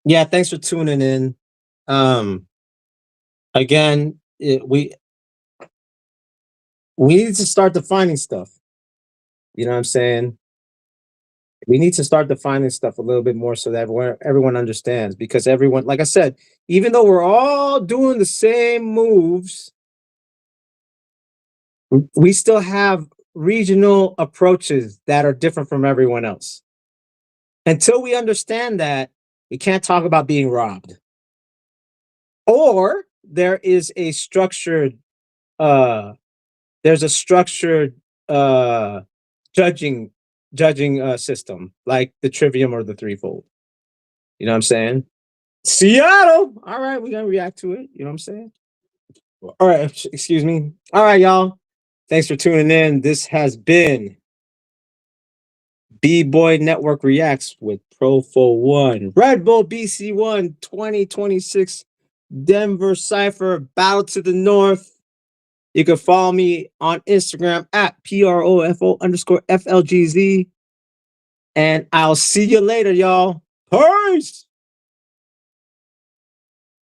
Yeah, thanks for tuning in. Again, we need to start defining stuff. You know what I'm saying? We need to start defining stuff a little bit more so that everyone understands. Because everyone, like I said, even though we're all doing the same moves, we still have regional approaches that are different from everyone else. Until we understand that, we can't talk about being robbed. Or there is a structured judging system like the Trivium or the Threefold. You know what I'm saying? Seattle. All right, we're gonna react to it. You know what I'm saying? All right, excuse me. All right, y'all. Thanks for tuning in. This has been Bboy Network Reacts with Profowon. Redbull BC1 2026 Denver Cypher Battle to the North. You can follow me on Instagram at PROFO_FLGZ. And I'll see you later, y'all. Peace.